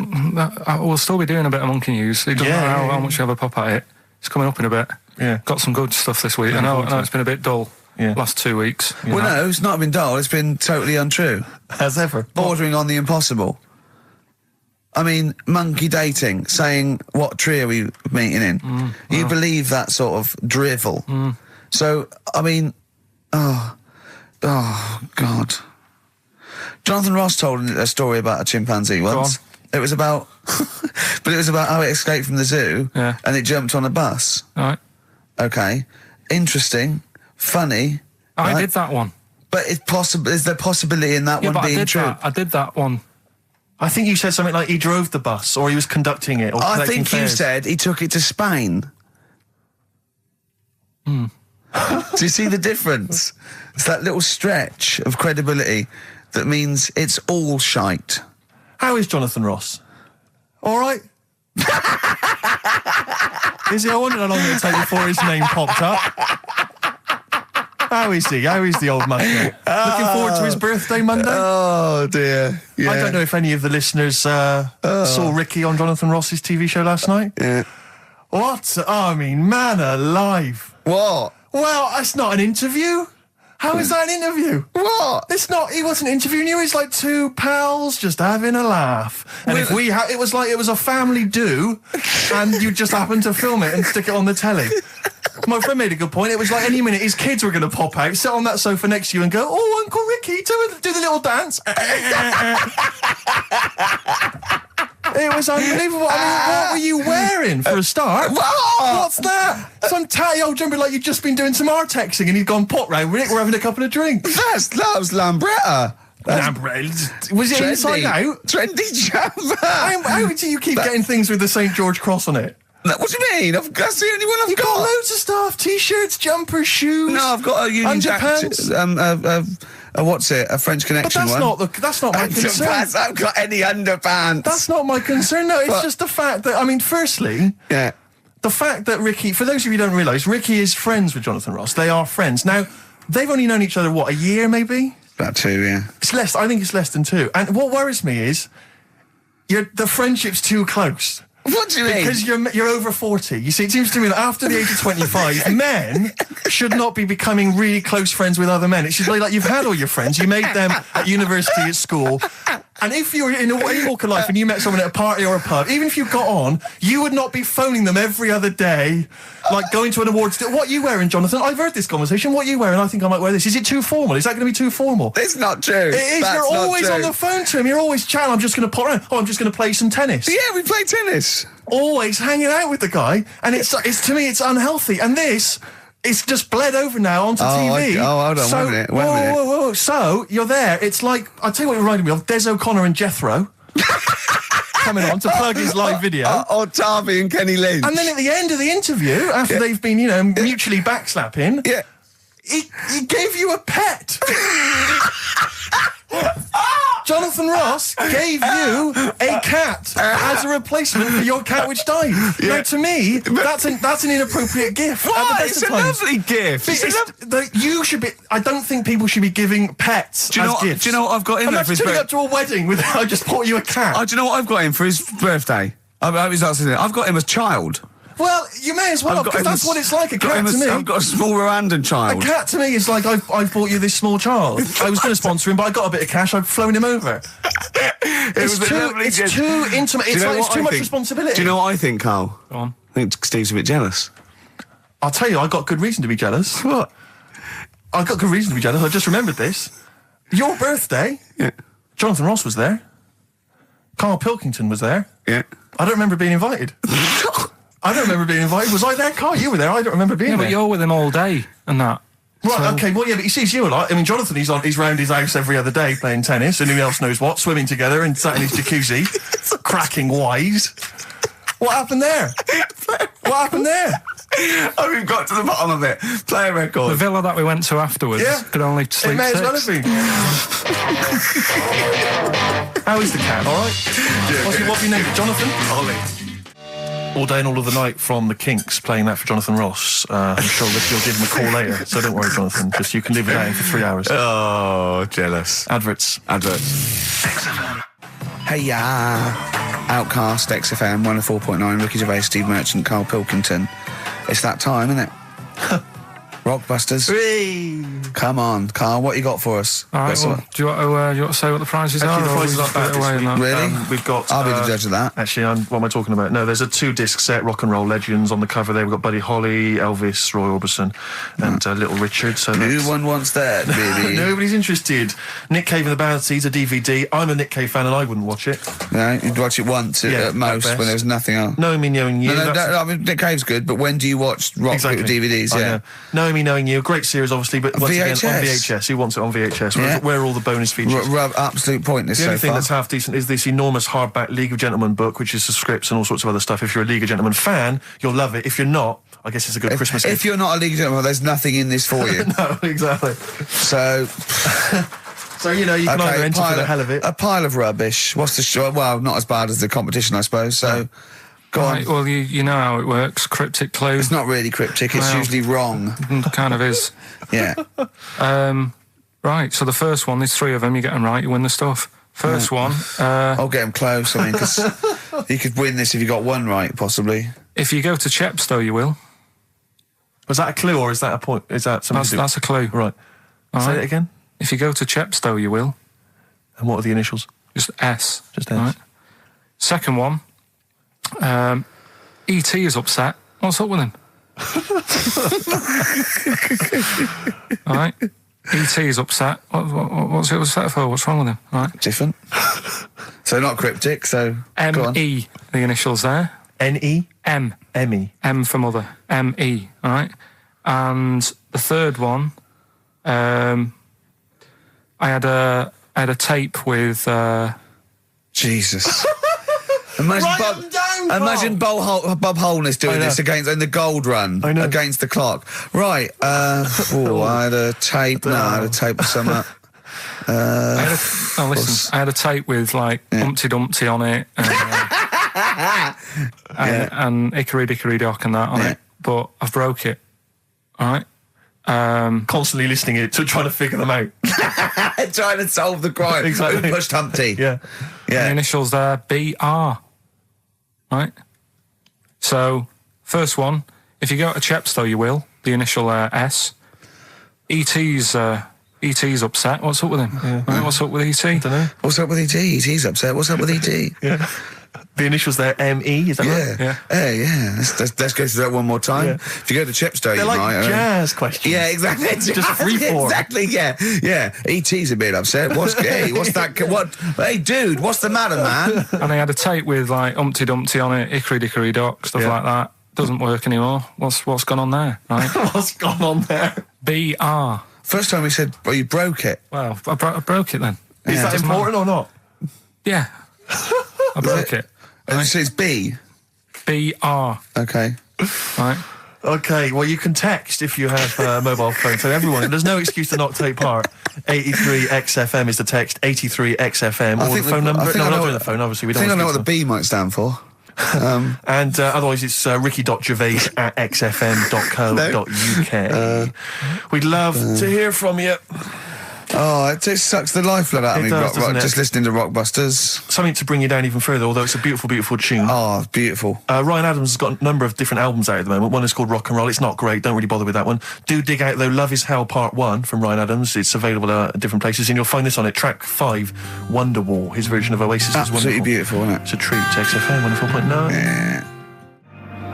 we'll still be doing a bit of monkey news. It doesn't matter how much you have a pop at it. It's coming up in a bit. Yeah. Got some good stuff this week. I know it's been a bit dull last 2 weeks. Well, no, it's not been dull. It's been totally untrue. As ever. Bordering on the impossible. I mean, monkey dating, saying, what tree are we meeting in? You believe that sort of drivel. So, I mean, oh, God. Jonathan Ross told a story about a chimpanzee once. It was about, but it was about how it escaped from the zoo and it jumped on a bus. All right. Okay. Interesting. Funny. I did that one. But is there possibility in that one being true? I did that one. I think you said something like he drove the bus or he was conducting it or I think fares. you said he took it to Spain. Do you see the difference? It's that little stretch of credibility that means it's all shite. How is Jonathan Ross? All right? Is he? I wondered how long it would take before his name popped up. How is he? How is the old man? Looking forward to his birthday Monday? Oh, dear. Yeah. I don't know if any of the listeners saw Ricky on Jonathan Ross's TV show last night. Yeah. What? I mean, man alive. What? Well, that's not an interview. How is that an interview? What? It's not. He wasn't interviewing you. He's like two pals just having a laugh. And if it was like it was a family do, and you just happened to film it and stick it on the telly. My friend made a good point. It was like any minute his kids were going to pop out, sit on that sofa next to you, and go, "Oh, Uncle Ricky, do the little dance." It was unbelievable. I mean, what were you wearing for a start? What's that? Some tatty old jumper like you'd just been doing some Artexing and he'd gone pot round with it. We're having a couple of drinks. That was Lambretta. Was it inside out? Trendy jumper. How do you keep getting things with the St. George cross on it? What do you mean? That's the only one I've got. You've got loads of stuff. T-shirts, jumpers, shoes. No, I've got a Union Jack. What's it? A French Connection but that's not my concern. I haven't got any underpants. That's not my concern. No, it's just the fact that, I mean, firstly, the fact that Ricky, for those of you who don't realise, Ricky is friends with Jonathan Ross. They are friends. Now, they've only known each other, what, a year maybe? About 2, yeah. I think it's less than 2. And what worries me is, the friendship's too close. What do you mean? Because you're over 40. You see, it seems to me that after the age of 25, men should not be becoming really close friends with other men. It should be like you've had all your friends, you made them at university, at school, and if you were in any walk of life and you met someone at a party or a pub, even if you got on, you would not be phoning them every other day, like going to an awards. What are you wearing, Jonathan? I've heard this conversation. What are you wearing? I think I might wear this. Is it too formal? Is that going to be too formal? It's not true. It is. You're always on the phone to him. You're always chatting. I'm just going to pop around. Oh, I'm just going to play some tennis. Yeah, we play tennis. Always hanging out with the guy, and it's to me it's unhealthy. And this, it's just bled over now onto TV. Hold on, wait a minute. Whoa. So you're there. It's like, I'll tell you what it reminded me of: Des O'Connor and Jethro coming on to plug his live video. Or Tarby and Kenny Lynch. And then at the end of the interview, after they've been, mutually backslapping, he gave you a pet. Jonathan Ross gave you a cat as a replacement for your cat which died. Now, to me, that's an inappropriate gift. What? It's a lovely gift. You should be. I don't think people should be giving pets as gifts. Do you know what I've got him for his birthday? Turning up to a wedding with I just bought you a cat. Do you know what I've got him for his birthday? I've got him as child. Well, you may as well, because that's what it's like, a cat to me. I've got a small Rwandan child. A cat to me is like, I've bought you this small child. I was going to sponsor him, but I got a bit of cash, I've flown him over. It's too intimate, it's too much responsibility. Do you know what I think, Karl? Go on. I think Steve's a bit jealous. I'll tell you, I got good reason to be jealous. What? I got good reason to be jealous, I just remembered this. Your birthday? Yeah. Jonathan Ross was there. Karl Pilkington was there. Yeah. I don't remember being invited. I don't remember being invited. Was I there? Karl, you were there. I don't remember being Yeah, there. but you're with him all day and that. Right, So- okay, well, yeah, but he sees you a lot. I mean, Jonathan, he's round his house every other day playing tennis, and who else knows what, swimming together and sat in his jacuzzi, cracking wise. What happened there? What happened there? Oh, we've got to the bottom of it. Play a record. The villa that we went to afterwards could only sleep It may as well six. have been. How is the cat, all right? What have you named it, Jonathan? Ollie. All day and all of the night from the Kinks, playing that for Jonathan Ross. I'm sure that you'll give him a call later, so don't worry, Jonathan. Just you can leave it out for 3 hours. Oh, jealous. Adverts. Hey, Outcast, XFM, 104.9, Ricky Gervais, Steve Merchant, Karl Pilkington. It's that time, isn't it? Rockbusters. Come on, Karl, what you got for us? All right, Got well, some- do you want to say what the prizes are? Actually, the or prizes we aren't just bad put it away this and that? week. Really? We've got... I'll be the judge of that. Actually, what am I talking about? No, there's a 2-disc set, Rock and Roll Legends, on the cover there. We've got Buddy Holly, Elvis, Roy Orbison, and Little Richard. So No that's... one wants that, baby. Nobody's interested. Nick Cave and the Bad Seeds, a DVD. I'm a Nick Cave fan and I wouldn't watch it. No, you'd watch it once Yeah, at most at when best. there's nothing else. Knowing Me, Knowing You. No, that's- I mean, Nick Cave's good, but when do you watch rock DVDs? I Yeah. know. Knowing Me, Knowing You, a great series, obviously, but once again, on VHS. VHS. Who wants it on VHS? Yeah. Where are all the bonus features? Absolute pointless The so only thing far. that's half decent is this enormous hardback League of Gentlemen book, which is the scripts and all sorts of other stuff. If you're a League of Gentlemen fan, you'll love it. If you're not, I guess it's a good Christmas gift. If you're not a League of Gentlemen, there's nothing in this for you. No, exactly. So, So, you know, you can either enter for the hell of it. a pile of rubbish. What's the show? Well, not as bad as the competition, I suppose. So, go Right, on. well, you know how it works. Cryptic clue. It's not really cryptic. It's Well. usually wrong. Kind of is. Yeah. Right, so the first one, there's 3 of them, you get them right, you win the stuff. First one, I'll get him close. I mean, because you could win this if you got one right, possibly. if you go to Chepstow, you will. Was that a clue or is that a point? Is that something? That's a clue. Right. All Say right. it again. If you go to Chepstow, you will. And what are the initials? Just S. Just S. Right. Second one, E.T. is upset. What's up with him? All right. E.T. is upset. What's he upset for? What's wrong with him? All right. Different. So not cryptic. So go on. M.E. The initials there. N-E? M. M-E. M for mother. M.E. All right. And the third one, I had a tape with. Jesus. Imagine Write Bob, them down, Bob. imagine Bob Holness doing I know. this against in the gold run I know. against the clock. Right. I had a tape. No, I had a tape with some up. Listen, I had a tape with like Humpty Dumpty on it, and Hickory Dickory Dock and that on it, but I've broke it. All right. Constantly listening to trying to figure them out. Trying to solve the crime. Exactly. Who pushed Humpty? Yeah. The initials there, B.R. Right? So, first one, if you go to Chepstow, you will. The initial S. E.T.'s upset. What's up with him? Right, what's up with E.T.? Dunno. What's up with E.T.? E.T.'s upset. What's up with E.T.? Yeah. The initials there, M-E, is that right? Yeah. Hey, yeah. Let's go through that one more time. Yeah. If you go to Chepstow, They're you like might. jazz questions. Yeah, exactly. Just free form. Exactly. Yeah. Yeah. E.T.'s a bit upset. What's that? What? Hey, dude, what's the matter, man? And I had a tape with like Humpty Dumpty on it, Hickory Dickory Dock, stuff Yeah. like that. Doesn't work anymore. What's gone on there? Right? What's gone on there? B.R. First time we said, well, you broke it. Well, I broke it then. Is that doesn't important or not? Yeah. I broke it. And so it's B. B.R. Okay. Right? Okay, well, you can text if you have a mobile phone. So everyone, there's no excuse to not take part. 83XFM is the text, 83XFM, or the phone number. No, we're not doing the phone, obviously. We I don't think I know want what the B might stand for. And otherwise it's ricky.gervais@xfm.co.uk. We'd love to hear from you. Oh, it just sucks the lifeblood out of It me, does, doesn't it? just listening to Rockbusters. Something to bring you down even further, although it's a beautiful, beautiful tune. Oh, beautiful. Ryan Adams has got a number of different albums out at the moment. One is called Rock and Roll. It's not great. Don't really bother with that one. Do dig out, though, Love Is Hell Part 1 from Ryan Adams. It's available at different places, and you'll find this on it. Track 5, Wonderwall. His version of Oasis is Absolutely wonderful. beautiful, isn't it? It's a treat. XFM 104.9. Yeah.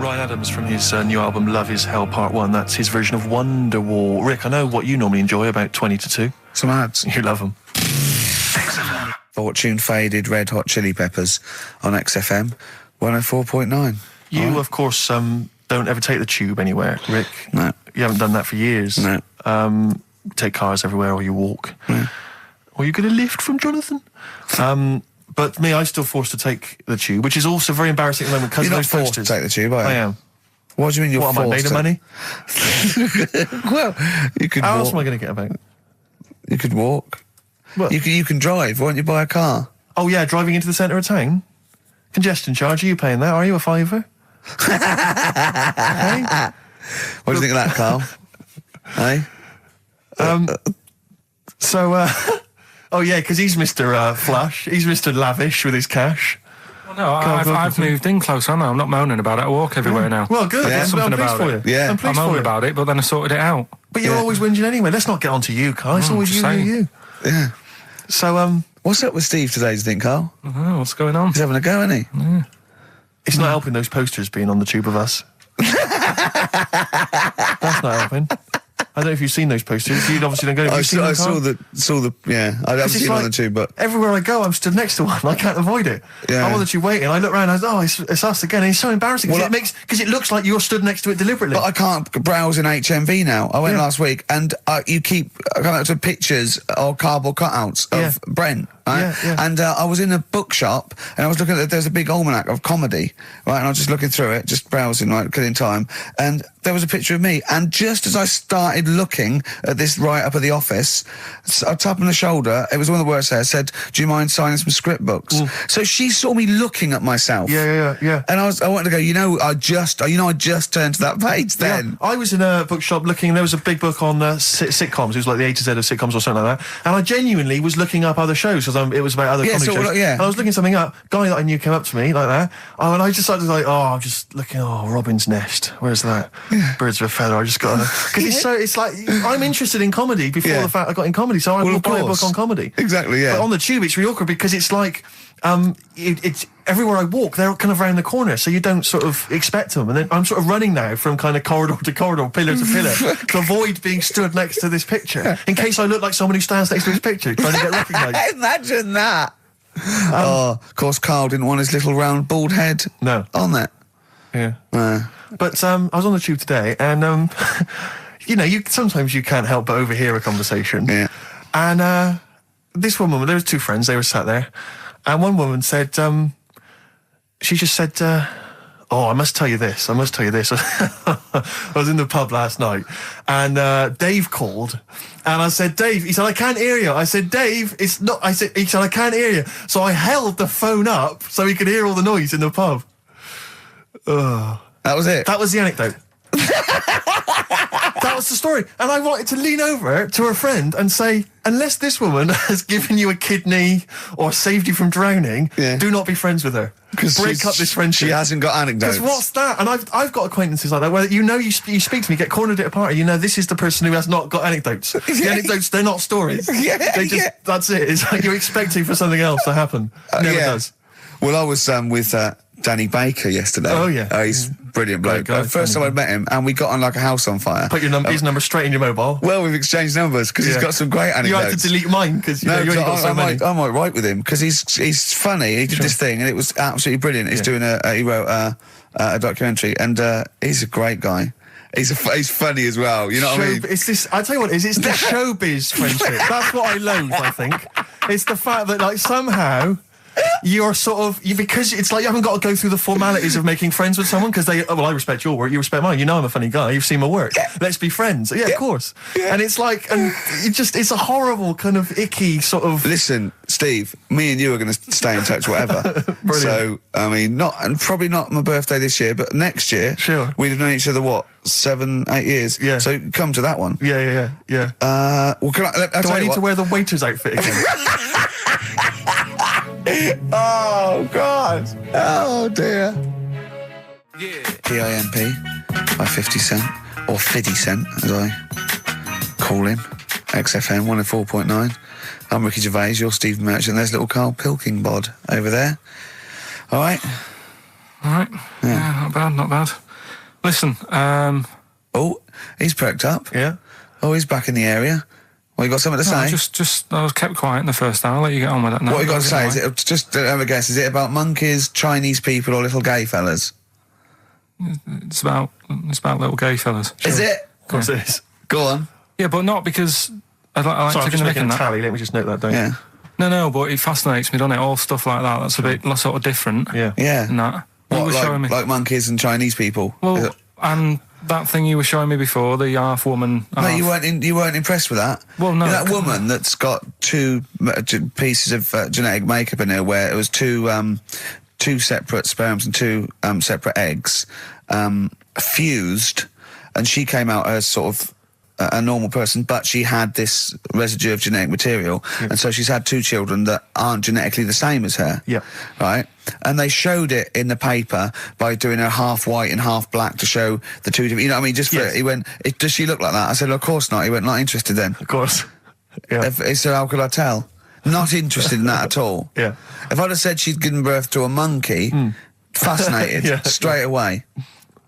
Ryan Adams from his new album Love Is Hell Part 1. That's his version of Wonderwall. Rick, I know what you normally enjoy, about 20 to 2. Some ads. You love them. XFM. Fortune Faded Red Hot Chili Peppers on XFM 104.9. You, of course, don't ever take the tube anywhere, Rick. No. You haven't done that for years. No. Take cars everywhere, or you walk. No. Or you get a lift from Jonathan. But me, I'm still forced to take the tube, which is also very embarrassing at the moment because of You're those not forced posters. to take the tube, are you? I am. What do you mean you're What, am I made forced of money? Well, you could How walk. else am I going to get about? You could walk. What? You can drive. Why don't you buy a car? Oh, yeah, driving into the centre of town? Congestion charge, are you paying that? Are you a fiver? Hey? What do you think of that, Carl? Hey? Oh, yeah, because he's Mr. Flush. He's Mr. Lavish with his cash. Well, no, I've moved in close. I know. I'm not moaning about it. I walk everywhere now. Well, good. Yeah. I'm Something pleased about for it. you. Yeah. I'm I pleased for moaned you. about it, but then I sorted it out. But you're always whinging anyway. Let's not get on to you, Carl. It's always just you. saying. Yeah. So, What's up with Steve today, do you think, Carl? Oh, what's going on? He's having a go, isn't he? it's not helping those posters being on the tube of us. That's not helping. I don't know if you've seen those posters. You obviously don't go. Have you seen them, I Carl? saw the, yeah. I haven't It's seen it on like the tube, but... everywhere I go, I'm stood next to one. I can't avoid it. Yeah. I'm on the tube waiting. I look around. It's us again. And it's so embarrassing Well, because it looks like you're stood next to it deliberately. But I can't browse in HMV now. I went last week, and you keep coming up to pictures or cardboard cutouts of Brent, right? Yeah, yeah. And I was in a bookshop, and I was looking at, there's a big almanac of comedy, right? And I was just looking through it, just browsing, like, killing time. And there was a picture of me. And just as I started looking at this write-up of The Office, a tap on the shoulder, it was one of the words there, said, do you mind signing some script books? So she saw me looking at myself. Yeah. And I wanted to go, I just turned to that page then. Yeah. I was in a bookshop looking. There was a big book on sitcoms. It was like the A to Z of sitcoms or something like that. And I genuinely was looking up other shows because it was about other comedy shows. Yeah. And I was looking something up. Guy that I knew came up to me like that. Oh, and I just started like, I'm just looking. Oh, Robin's Nest. Where's that? Birds of a Feather. I just got because it's like I'm interested in comedy before the fact I got in comedy. So I will buy a book on comedy. Exactly. Yeah. But on the tube, it's really awkward because it's like. It's everywhere I walk, they're kind of round the corner, so you don't sort of expect them. And then I'm sort of running now from kind of corridor to corridor, pillar to pillar, to avoid being stood next to this picture, in case I look like someone who stands next to this picture, trying to get recognised. Imagine that. Of course, Carl didn't want his little round bald head on that. Yeah. But I was on the tube today, and sometimes you can't help but overhear a conversation. Yeah. And this woman, there was two friends, they were sat there. And one woman said, she just said, I must tell you this. I was in the pub last night, and Dave called, and I said, Dave, he said, I can't hear you. I said, Dave, he said, I can't hear you. So I held the phone up so he could hear all the noise in the pub. That was it? That was the anecdote. That was the story. And I wanted to lean over to her friend and say, unless this woman has given you a kidney or saved you from drowning, do not be friends with her. Break up this friendship. She hasn't got anecdotes. Because what's that? And I've got acquaintances like that where you speak to me, get cornered at a party, this is the person who has not got anecdotes. The anecdotes, they're not stories. That's it. It's like you're expecting for something else to happen. It never does. Well, I was with Danny Baker yesterday. Oh, yeah. He's brilliant bloke. Guy, first time I met him, and we got on like a house on fire. Put his number straight in your mobile. Well, we've exchanged numbers because he's got some great anecdotes. You had to delete mine because you only got so many. I might write with him because he's funny. He did this thing and it was absolutely brilliant. He's doing he wrote a documentary, and he's a great guy. He's funny as well. You know what I mean? I tell you what, it's the showbiz friendship. That's what I loathe. I think it's the fact that like somehow. You're sort of because it's like you haven't got to go through the formalities of making friends with someone because I respect your work, you respect mine. I'm a funny guy. You've seen my work. Let's be friends. Yeah, of course. Yeah. And it's like, it's a horrible kind of icky sort of. Listen, Steve, me and you are going to stay in touch, whatever. So I mean, probably not my birthday this year, but next year. Sure. We've known each other 7, 8 years. Yeah. So come to that one. Yeah. Well, can do I need to wear the waiter's outfit again? Oh, God. Oh, dear. Yeah. PIMP by 50 Cent, or 50 Cent, as I call him. XFM 104.9. I'm Ricky Gervais, you're Steve Merchant. There's little Karl Pilkington over there. All right? All right. Yeah, not bad. Listen, Oh, he's perked up. Yeah. Oh, he's back in the area. Well, you got something to no, say? I was kept quiet in the first hour. I'll let you get on with that now. What you got to Don't say? get Is away. it just have a guess? Is it about monkeys, Chinese people, or little gay fellas? It's about little gay fellas. Is it? Of course it is. Go on. Yeah, but not because I like Sorry, I'm taking just the mick making in a that. tally. Let me just note that down. Yeah. No, but it fascinates me, doesn't it? All stuff like that. That's a bit sort of different. Yeah. Yeah. And that. You What, were showing me. like monkeys and Chinese people? Is Well, it- and that thing you were showing me before, the half woman. No, half. you weren't impressed with that. Well, no, You know that c- woman that's got two pieces of genetic makeup in her, where it was two separate sperms and two separate eggs fused, and she came out as sort of a normal person, but she had this residue of genetic material, and so she's had two children that aren't genetically the same as her. Yeah. Right? And they showed it in the paper by doing her half white and half black to show the two different, you know what I mean? Just for, Yes. he went, does she look like that? I said, well, of course not. He went, not interested then. Of course. Yeah. So how could I tell? Not interested in that at all. Yeah. If I'd have said she'd given birth to a monkey, fascinated, Yeah. straight away.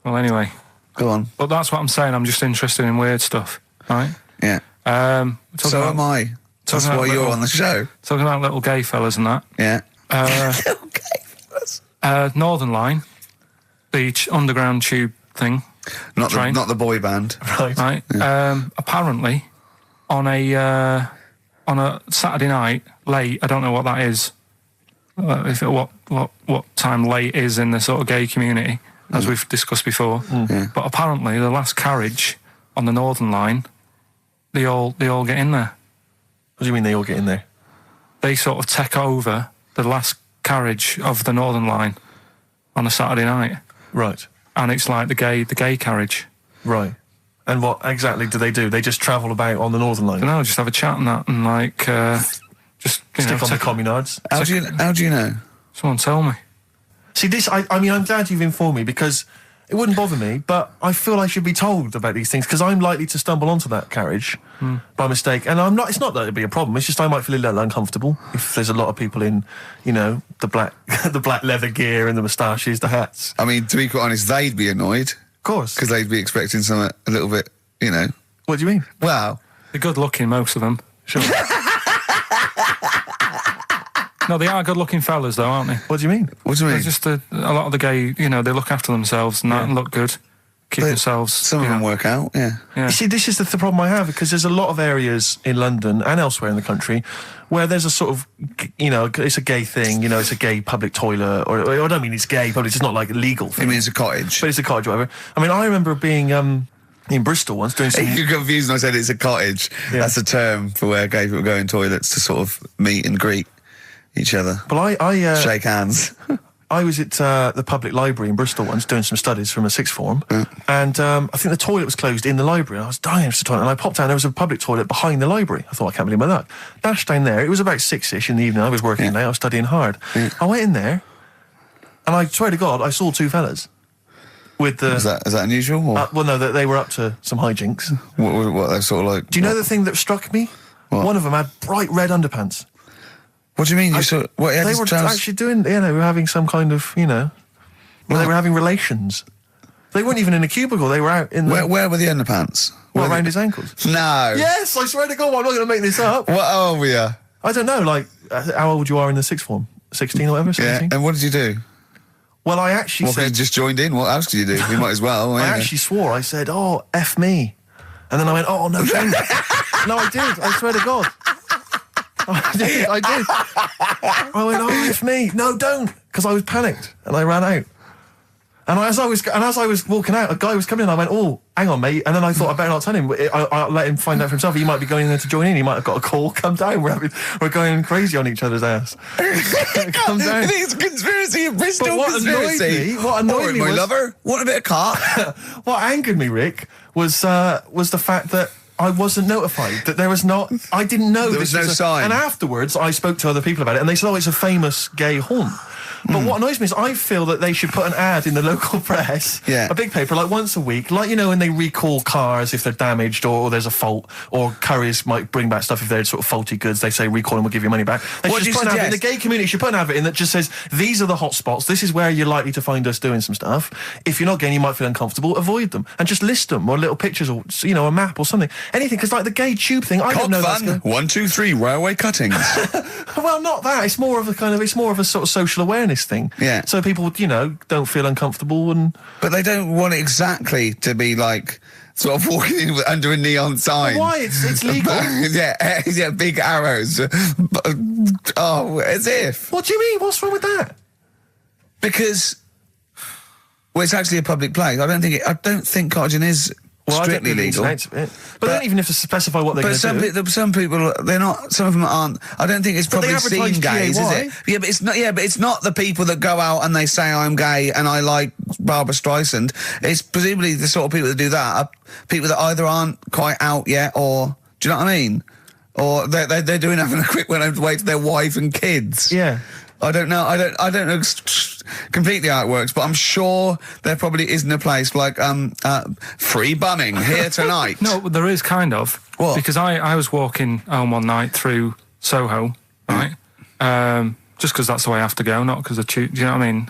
Well, anyway. Go on. But that's what I'm saying. I'm just interested in weird stuff, right? Yeah. Talking So about, am I. That's about why you're little- on the show. Talking about little gay fellas and that. Yeah. Northern Line, the underground tube thing, Not train. the boy band. Right. right? Apparently, on a Saturday night late, I don't know what that is. What time late is in the sort of gay community, as we've discussed before. Yeah. But apparently, the last carriage on the Northern Line, they all get in there. What do you mean they all get in there? They sort of take over the last carriage of the Northern Line on a Saturday night, Right. and it's like the gay carriage. Right. And what exactly do? They just travel about on the Northern Line? I don't know, just have a chat and that, and like just you know, Stick on the take- communards? How do you know? someone tell me. See, this, I mean, I'm glad you've informed me, because it wouldn't bother me, but I feel I should be told about these things, because I'm likely to stumble onto that carriage by mistake. And I'm not, it's not that it'd be a problem, it's just I might feel a little uncomfortable if there's a lot of people in, you know, the black, the black leather gear and the moustaches, the hats. I mean, to be quite honest, they'd be annoyed, Of course. because they'd be expecting something a little bit, you know. What do you mean? Wow. They're good looking, most of them. Sure. No, they are good looking fellas, though, aren't they? What do you mean? What do you They're mean? just a lot of the gay, you know, they look after themselves and that and look good, keep They- themselves. Some of you them know. work out, yeah. Yeah. You see, this is the problem I have, because there's a lot of areas in London and elsewhere in the country where there's a sort of, you know, it's a gay thing, you know, it's a gay public toilet, or I don't mean it's gay, but it's not like a legal I thing. mean, it's a cottage. But it's a cottage, whatever. I mean, I remember being in Bristol once doing some... You're confused when I said it's a cottage. Yeah. That's a term for where gay people go in toilets to sort of meet and greet each other. Well, I Shake hands. I was at the public library in Bristol once doing some studies from a sixth form, and I think the toilet was closed in the library, and I was dying for the toilet, and I popped down, there was a public toilet behind the library. I thought, I can't believe my luck. Dashed down there, it was about 6-ish in the evening, I was working late, I was studying hard. I went in there, and I swear to God, I saw two fellas. With the... Is that unusual? Or well, no, they were up to some hijinks. what they're sort of like... Do you know the thing that struck me? What? One of them had bright red underpants. What do you mean? You saw... What, he had They his were trousers- actually doing, you know, they were having some kind of, you know, well, they were having relations. They weren't even in a cubicle, they were out in the... Where were the underpants? What, Were around they- his ankles? No. Yes, I swear to God, I'm not going to make this up. What old were you? I don't know, like, how old you are in the sixth form? 16 or whatever, Yeah. 17? And what did you do? Well, I actually Well, you said... just joined in. What else did you do? You might as well. I yeah. actually swore, I said, oh, F me. And then I went, oh, no, don't. No, I did, I swear to God. I did. I went, oh, F me. No, don't. Because I was panicked, and I ran out. And as I was walking out, a guy was coming in. I went, "Oh, hang on, mate." And then I thought I better not tell him. I let him find out for himself. He might be going there to join in. He might have got a call. Come down. We're going crazy on each other's ass. Come down. It's a conspiracy, a Bristol But what annoyed conspiracy. me- what annoyed All right, me my was- lover. Want a bit of car? What angered me, Rick, was the fact that I wasn't notified, that there was not... I didn't know There this was no a- sign. And afterwards, I spoke to other people about it, and they said, oh, it's a famous gay haunt. But what annoys me is I feel that they should put an ad in the local press, a big paper, like once a week, like, you know, when they recall cars if they're damaged or there's a fault, or couriers might bring back stuff if they're sort of faulty goods. They say recall and we'll give you money back. They should just put an ad in the gay community. Should put an advert in that just says, these are the hot spots. This is where you're likely to find us doing some stuff. If you're not gay and you might feel uncomfortable, avoid them. And just list them, or little pictures, or, you know, a map or something. Anything, because like the gay tube thing, I don't know. Fun. 1, 2, 3, railway cuttings. Well, not that. It's more of a sort of social awareness thing. Yeah. So people, you know, don't feel uncomfortable and... But they don't want it exactly to be like... sort of walking in under a neon sign. Why? It's legal. yeah, big arrows. Oh, as if. What do you mean? What's wrong with that? Because, well, it's actually a public place. I don't think cottaging is strictly legal. But they don't even have to specify what they're going to do. But some people, they're not. Some of them aren't. I don't think it's probably seen gays, is it? Yeah, but it's not. Yeah, but it's not the people that go out and they say I'm gay and I like Barbara Streisand. It's presumably the sort of people that do that are people that either aren't quite out yet, or do you know what I mean? Or they're doing having a quick way to their wife and kids. Yeah. I don't know. I don't know completely how it works, but I'm sure there probably isn't a place like free bumming here tonight. No, there is kind of. What? Because I was walking home one night through Soho, right? Just because that's the way I have to go, not because of do you know what I mean?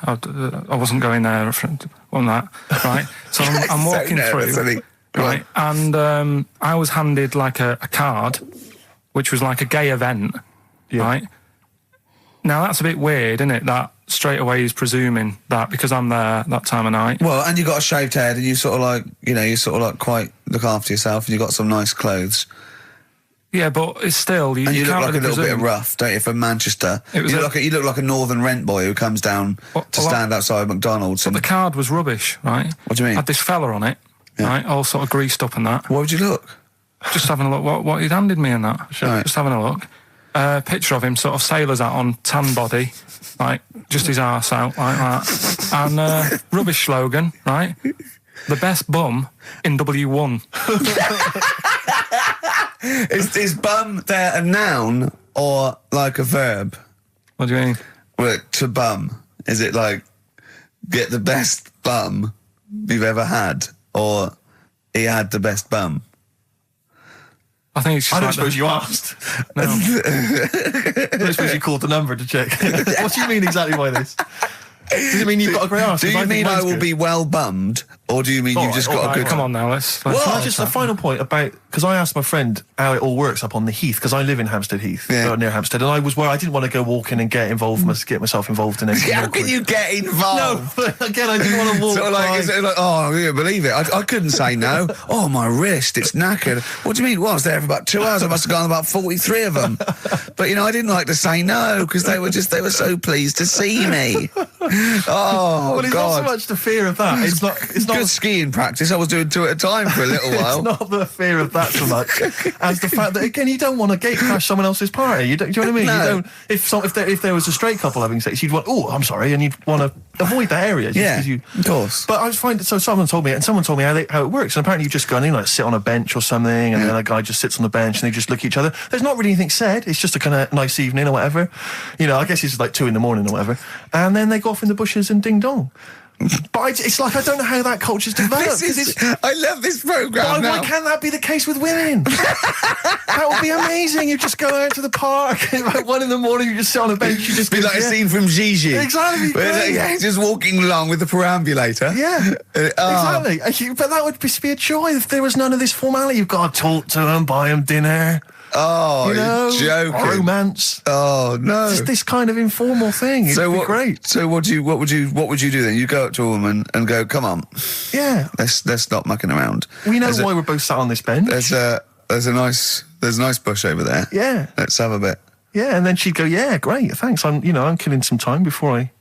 I wasn't going there on that, right? So I'm walking through, right? And I was handed like a card, which was like a gay event, right? Now, that's a bit weird, isn't it, that straight away he's presuming that because I'm there that time of night. Well, and you got a shaved head and you sort of like, you know, you sort of like quite look after yourself and you got some nice clothes. Yeah, but it's still... And you look can't like really a little bit rough, don't you, from Manchester? You look like a northern rent boy who comes down to stand outside McDonald's. But the card was rubbish, right? What do you mean? Had this fella on it, right, all sort of greased up and that. Why would you look? Just having a look what he'd handed me and that. Right. Just having a look. Picture of him, sort of sailor's hat on, tan body, like, just his arse out, like that. And rubbish slogan, right? The best bum in W1. Is bum there a noun or like a verb? What do you mean? Well, to bum. Is it like, get the best bum you've ever had? Or he had the best bum? I think it's just I don't suppose you asked. No. I don't suppose you called the number to check. What do you mean exactly by this? Does it mean you've got a great arse? Do you mean I will be well bummed, or do you mean you've just got a good... Come on now, let's just a final point about... Because I asked my friend how it all works up on the Heath, because I live in Hampstead Heath, near Hampstead, and I was where I didn't want to go walking and get myself involved in anything. How can you get involved? No, again, I didn't want to walk. Sort of like, is it like, oh, yeah, believe it. I couldn't say no. Oh, my wrist, it's knackered. What do you mean? Well, I was there for about 2 hours. I must have gone about 43 of them. But, you know, I didn't like to say no, because they were so pleased to see me. Oh, well, it's God. not so much the fear of that. It's not good skiing practice. I was doing 2 at a time for a little while. It's not the fear of that so much as the fact that, again, you don't want to gate crash someone else's party. Do you know what I mean? No. You don't. If there was a straight couple having sex, you'd want, oh, I'm sorry, and you'd want to avoid that area. Of course. But I was finding, so someone told me how it works, and apparently you just go in, like, sit on a bench or something, and then a guy just sits on the bench and they just look at each other. There's not really anything said. It's just a kind of nice evening or whatever. You know, I guess it's like 2 in the morning or whatever. And then they go off in the bushes and ding dong. But it's like, I don't know how that culture's developed. I love this programme now. Why can't that be the case with women? That would be amazing. You just go out to the park, and like 1 in the morning, you just sit on a bench. You just be like a scene from Gigi. Exactly. Just walking along with the perambulator. Yeah, exactly. But that would be a joy if there was none of this formality. You've got to talk to them, buy them dinner. Oh, you know, you're joking. Romance. Oh no. Just this kind of informal thing. It'd be great. So what would you do then? You go up to a woman and go, come on. Yeah. Let's stop mucking around. We know why we're both sat on this bench. There's a nice bush over there. Yeah. Let's have a bit. Yeah, and then she'd go, yeah, great, thanks. I'm killing some time before I,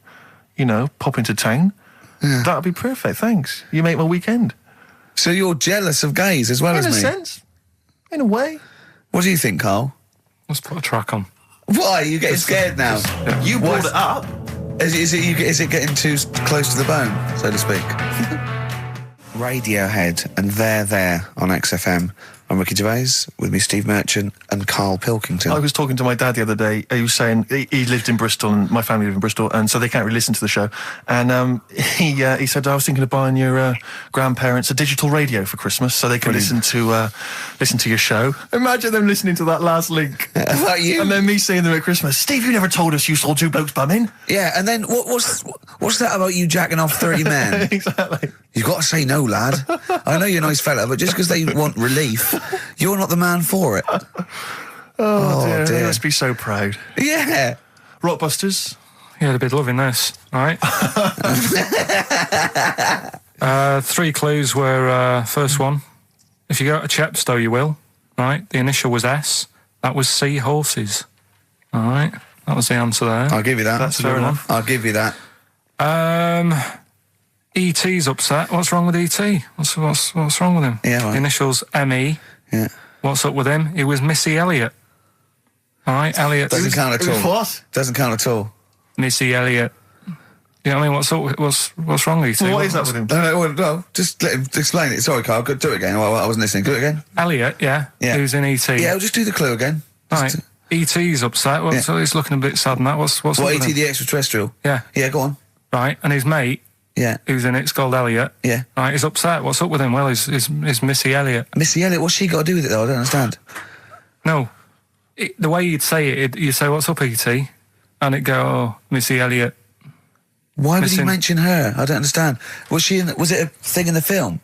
pop into town. Yeah. That'd be perfect, thanks. You make my weekend. So you're jealous of gays as well as me? In a sense. In a way. What do you think, Carl? Let's put a track on. Why? Are you getting scared now? You brought it up. Is it getting too close to the bone, so to speak? Radiohead and There on XFM I'm Ricky Gervais, with me Steve Merchant and Karl Pilkington. I was talking to my dad the other day. He was saying he lived in Bristol, and my family live in Bristol, and so they can't really listen to the show. And he said, I was thinking of buying your grandparents a digital radio for Christmas, so they can listen to your show. Imagine them listening to that last link. About you? And then me seeing them at Christmas. Steve, you never told us you saw two blokes bumming. Yeah, and then what's that about you jacking off 30 men? Exactly. You've got to say no, lad. I know you're a nice fella, but just because they want relief, you're not the man for it. Oh dear. They must be so proud. Yeah. Rockbusters. Yeah, they'd be loving this, right? 3 clues were, first one, if you go to Chepstow, you will, right? The initial was S. That was seahorses. All right? That was the answer there. I'll give you that. That's fair enough. I'll give you that. E.T.'s upset. What's wrong with E.T.? What's wrong with him? Yeah, right. The initials M.E. Yeah. What's up with him? He was Missy Elliott. All right, Elliott. Doesn't count at all. What? Doesn't count at all. Missy Elliott. You know what I mean? What's wrong with E.T.? What is that with him? No, just let him explain it. Sorry, Karl, do it again. I wasn't listening. Do it again. Elliott, yeah. Who's in E.T.? Yeah, we'll just do the clue again. Right. E.T.'s upset. So he's looking a bit sad and that. What's up with E.T. him? the extraterrestrial? Yeah. Yeah, go on. Right, and his mate, Yeah. who's in it's called Elliot. Yeah. Right, he's upset. What's up with him? Well, he's Missy Elliott. Missy Elliott, what's she got to do with it, though? I don't understand. No. The way you'd say it, you'd say, what's up, E.T.? And it'd go, oh, Missy Elliott. Why would he Missing. mention her? I don't understand. Was it a thing in the film?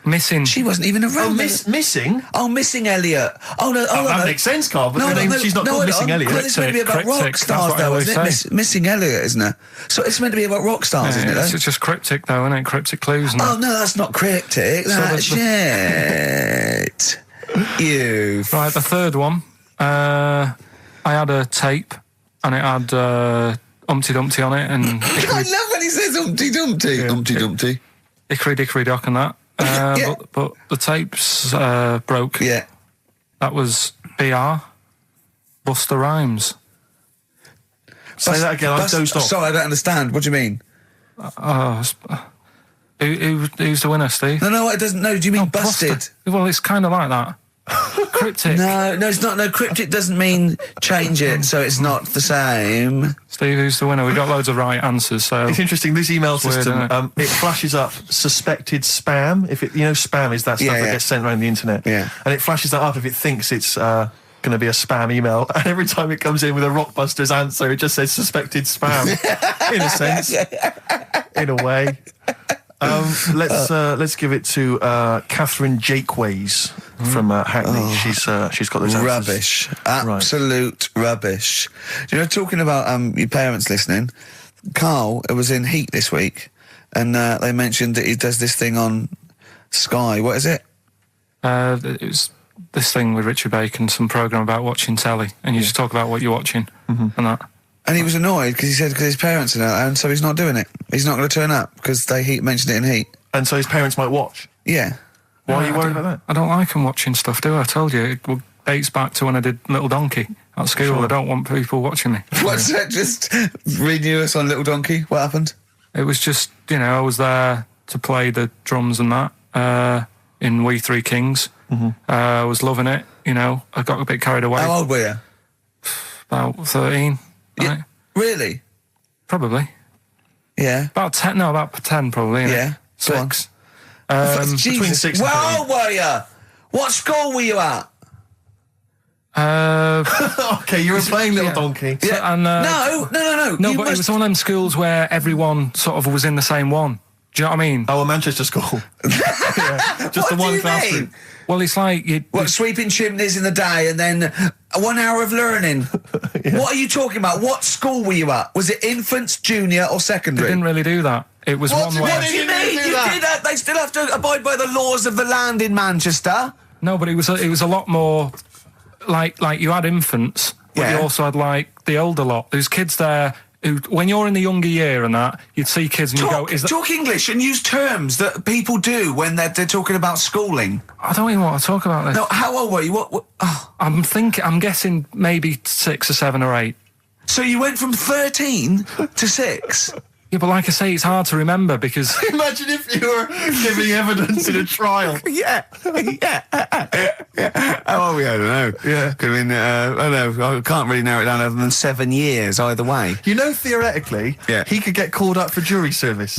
Missing. She wasn't even around. Missing? Oh, Missing Elliott. Oh, no. That makes sense, Carl, but she's not called Missing Elliott. Well, it's meant to be about rock Cryptic, stars, that's what I though, always isn't it? Missing Elliott, isn't it? So it's meant to be about rock stars, isn't it, though? It's just cryptic, though, isn't it? Cryptic clues. And Oh, no, that's not cryptic. That's shit. You. Right, the third one. I had a tape, and it had Humpty Dumpty on it, and I love when he says Humpty Dumpty. Yeah. Humpty Dumpty. Hickory Dickory Dock and that. Yeah. But the tapes broke. Yeah. That was BR. Buster Rhymes. Say that again, I dozed off. Sorry, I don't understand. What do you mean? Who's the winner, Steve? No, it doesn't. No, do you mean busted? Buster. Well, it's kind of like that. Cryptic. No, it's not. No, cryptic doesn't mean change it, so it's not the same. Steve, who's the winner? We got loads of right answers, so... It's interesting, this email Weird, system, isn't it flashes up suspected spam. If it, spam is that stuff that gets sent around the internet. Yeah. And it flashes that up if it thinks it's going to be a spam email. And every time it comes in with a Rockbusters answer, it just says suspected spam. In a sense. In a way. Let's give it to Catherine Jakeways from Hackney. She's got those answers. Rubbish. Absolute rubbish. Do you know, talking about your parents listening, Karl was in Heat this week, and they mentioned that he does this thing on Sky. What is it? It was this thing with Richard Bacon, some programme about watching telly, and you just talk about what you're watching and that. And he was annoyed because he said because his parents are there, and so he's not doing it. He's not going to turn up because they mentioned it in Heat. And so his parents might watch. Yeah. Why are you worried about that? I don't like them watching stuff, do I? I told you, it dates back to when I did Little Donkey at school. Sure. I don't want people watching me. What's that? Just renew us on Little Donkey. What happened? It was just, I was there to play the drums and that in We Three Kings. I was loving it, I got a bit carried away. How old were you? About 13. Yeah. Right? Really? Probably. Yeah. About 10, about 10 probably. Yeah. Go on. 6. Jesus. between 6 and Where old were you? What school were you at? Okay, you were playing Little Donkey. Yeah. And, No, No, but it was one of them schools where everyone sort of was in the same one. Do you know what I mean? Oh, a Manchester school. Yeah, just What the do one you class mean? room. Well, it's like What, sweeping chimneys in the day and then 1 hour of learning? What are you talking about? What school were you at? Was it infants, junior or they secondary? didn't really do that. It was one What where... do you didn't mean? do You that? did that. They still have to abide by the laws of the land in Manchester. No, but it was a lot more like you had infants, but Yeah. you also had like the older lot. There's kids there who, when you're in the younger year and that, you'd see kids and you go, "Is that?" Talk English and use terms that people do when they're talking about schooling. I don't even want to talk about this. No, how old were you? What oh. I'm guessing maybe 6 or 7 or 8. So you went from 13 to 6? Yeah, but like I say, it's hard to remember because... Imagine if you were giving evidence in a trial. Yeah. How old are we? I don't know. Yeah. I mean, I don't know. I can't really narrow it down other than 7 years either way. You know, theoretically, Yeah. he could get called up for jury service.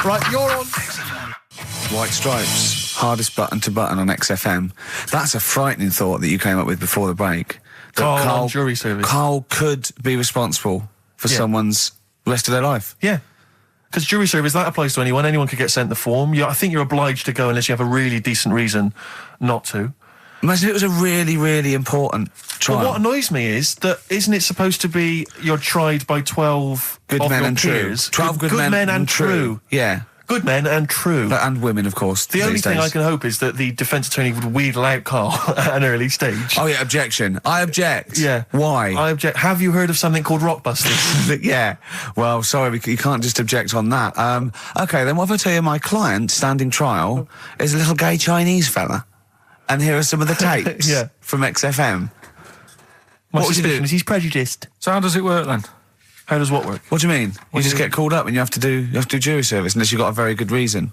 Right, you're on... White Stripes, hardest button to button on XFM. That's a frightening thought that you came up with before the break. That Carl on jury service. Carl could be responsible for someone's rest of their life. Yeah. Because jury service, that applies to anyone. Anyone could get sent the form. I think you're obliged to go unless you have a really decent reason not to. Imagine it was a really, really important trial. But what annoys me is that isn't it supposed to be you're tried by 12 good of men your and true. peers? 12 good men and true. Yeah. Good men and true. And women, of course. The only these thing days. I can hope is that the defence attorney would wheedle out Carl at an early stage. Oh, yeah, objection. I object. Yeah. Why? I object. Have you heard of something called Rockbusters? Yeah. Well, sorry, you can't just object on that. Okay, then what if I tell you my client, standing trial, is a little gay Chinese fella? And here are some of the tapes Yeah. from XFM. My What would you do? suspicion is he's prejudiced. So how does it work then? How does what work? What do you mean? You just do you get called up and you have to do jury service unless you've got a very good reason.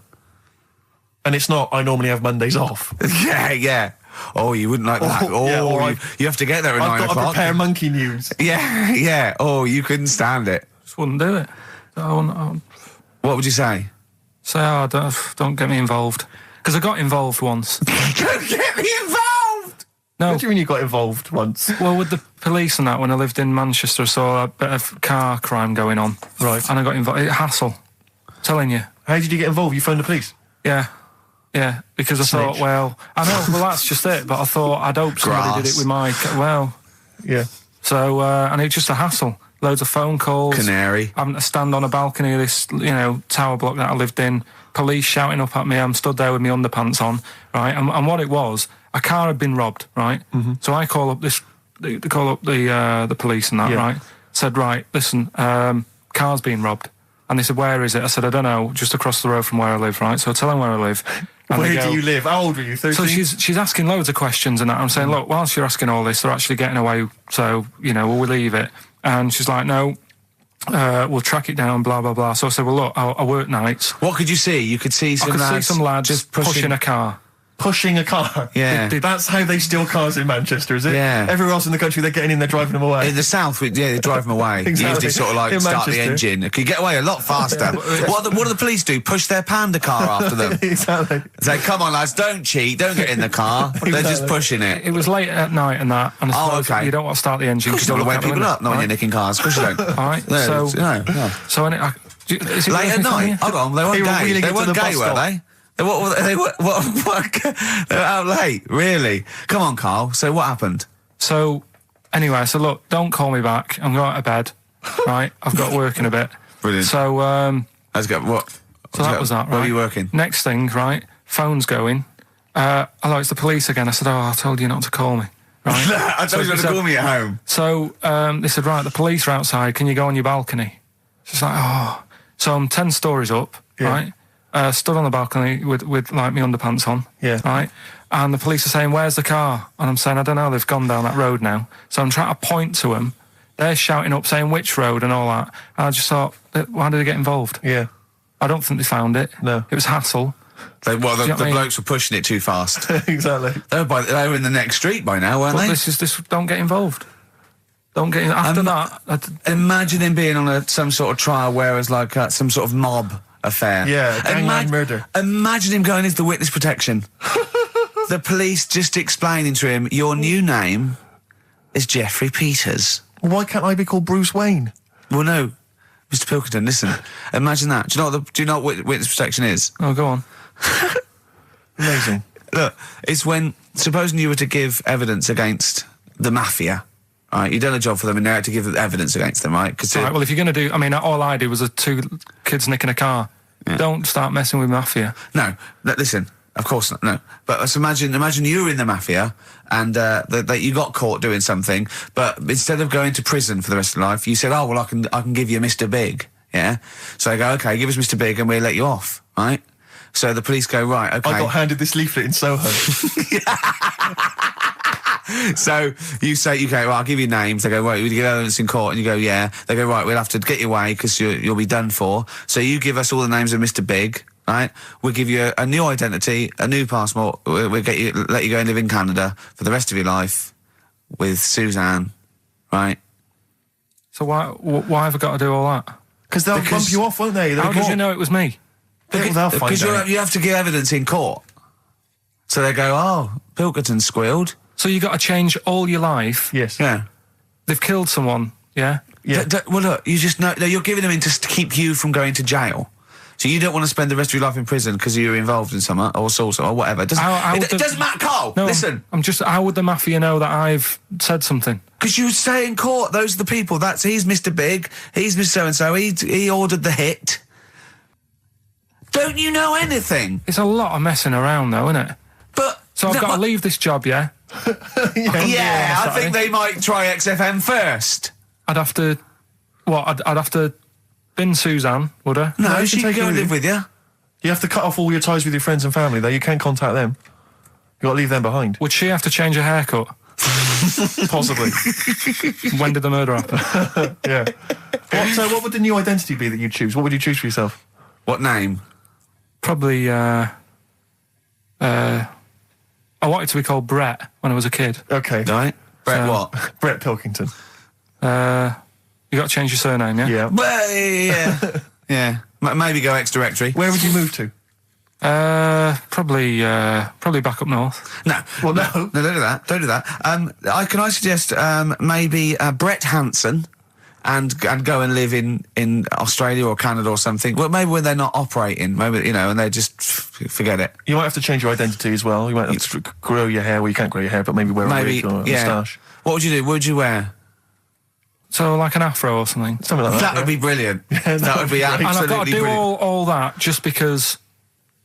And it's not, I normally have Mondays off. Yeah. Oh, you wouldn't like that. Oh, yeah, or you have to get there at 9 I've got o'clock. to prepare monkey news. Yeah. Oh, you couldn't stand it. Just wouldn't do it. I'll What would you say? say, oh, don't get me involved. Because I got involved once. Don't get me involved! No. What do you mean you got involved once? Well, with the police and that, when I lived in Manchester, I saw a bit of car crime going on. Right. And I got involved. Hassle. Telling you. How did you get involved? You phoned the police? Yeah. Yeah. Because I thought, well, I know, well, that's just it. But I thought, I'd hope somebody did it with my, Yeah. So, and it's just a hassle. Loads of phone calls. Canary. Having to stand on a balcony of this, tower block that I lived in. Police shouting up at me. I'm stood there with my underpants on, right? And what it was, a car had been robbed, right? Mm-hmm. So I call up the police and that, right? Said, right, listen, car's been robbed. And they said, where is it? I said, I don't know, just across the road from where I live, right? So I tell them where I live. And Where do you live? How old were you, 13? So she's asking loads of questions and that. I'm saying, look, whilst you're asking all this, they're actually getting away, so, will we leave it? And she's like, no, we'll track it down, blah, blah, blah. So I said, well, look, I work nights. What could you see? You could see some lads just pushing a car. Pushing a car? Yeah. That's how they steal cars in Manchester, is it? Yeah. Everywhere else in the country, they're getting in, they're driving them away. In the south, they drive them away. Exactly. You usually sort of like In start the Manchester. engine. It could get away a lot faster. What do the police do? Push their panda car after them. Exactly. Say, come on lads, don't cheat, don't get in the car. They're just pushing it. It was late at night and that. And I suppose okay. you don't want to start the engine. Of course you don't want to wake people up knowing you're nicking cars. Of course you don't. All right. No, So, so late at night. Hold on, they weren't gay. They weren't gay, were they? They were out late, really? Come on, Carl. So what happened? So, anyway, I said, look, don't call me back. I'm going to bed, right? I've got work in a bit. Brilliant. So, Let's go. What? so that was that, right? Where were you working? Next thing, right? Phone's going. Hello, it's the police again. I said, oh, I told you not to call me. Right? I told you not to call me at home. So, they said, right, the police are outside. Can you go on your balcony? She's like, oh. So I'm 10 stories up, right? Stood on the balcony with like my underpants on, right? And the police are saying, where's the car? And I'm saying, I don't know, they've gone down that road now. So I'm trying to point to them. They're shouting up, saying which road and all that. And I just thought, why did they get involved? Yeah. I don't think they found it. No. It was hassle. The what I mean? blokes were pushing it too fast. Exactly. They were in the next street by now, weren't But they? this don't get involved. Don't get after that. Imagine him being on some sort of trial where it's like some sort of mob affair. Yeah, gangland murder. Imagine him going into the witness protection. The police just explaining to him, your new name is Jeffrey Peters. Why can't I be called Bruce Wayne? Well, no, Mr. Pilkington, listen. Imagine that. Do you know what witness protection is? Oh, go on. Amazing. Look, it's when, supposing you were to give evidence against the mafia, right? You've done a job for them and now you have to give evidence against them, right? Right, well, if you're going to do... I mean, all I did was 2 kids nicking a car. Yeah. Don't start messing with mafia. No, listen, of course not, no. But let's imagine you were in the mafia and that you got caught doing something, but instead of going to prison for the rest of your life, you said, oh, well, I can give you Mr. Big, yeah? So they go, okay, give us Mr. Big and we'll let you off, right? So the police go, right, okay. I got handed this leaflet in Soho. So you go, well, I'll give you names. They go, right, will you give evidence in court? And you go, yeah. They go, right, we'll have to get you away because you'll be done for. So you give us all the names of Mr. Big, right? We'll give you a new identity, a new passport. We'll let you go and live in Canada for the rest of your life with Suzanne, right? So why have I got to do all that? Because they'll bump you off, won't they? How did you know it was me? They'll find Because out. you have to give evidence in court. So they go, oh, Pilkington squealed. So you got to change all your life. Yes. Yeah. They've killed someone. Yeah. Yeah. Well, look, you just know you're giving them in to keep you from going to jail. So you don't want to spend the rest of your life in prison because you're involved in something or assault or whatever. It doesn't matter, Carl. No, listen. How would the mafia know that I've said something? Because you say in court, those are the people. He's Mr. Big. He's Mr. So-and-so. He ordered the hit. Don't you know anything? It's a lot of messing around, though, isn't it? But so I've got to leave this job, yeah? Yeah, I think they might try XFM first. I'd have to... What? I'd have to bin Suzanne, would I? No, she can go and live with you. You have to cut off all your ties with your friends and family, though. You can't contact them. You've got to leave them behind. Would she have to change her haircut? Possibly. When did the murder happen? Yeah. What would the new identity be that you'd choose? What would you choose for yourself? What name? Probably, I wanted to be called Brett when I was a kid. Okay. Right. Brett what? Brett Pilkington. You got to change your surname, yeah? Yeah. Well, yeah. Yeah. Maybe go X-Directory. Where would you move to? Probably back up north. No. Well, no. No, don't do that. Don't do that. I suggest maybe Brett Hanson and go and live in Australia or Canada or something. Well, maybe when they're not operating, maybe, and they just forget it. You might have to change your identity as well. You might have to grow your hair. Well, you can't grow your hair, but maybe wear a wig or a moustache. What would you do? What would you wear? So, like an afro or something. Something like that. That would be brilliant. That would be absolutely and I've got to do brilliant. all that just because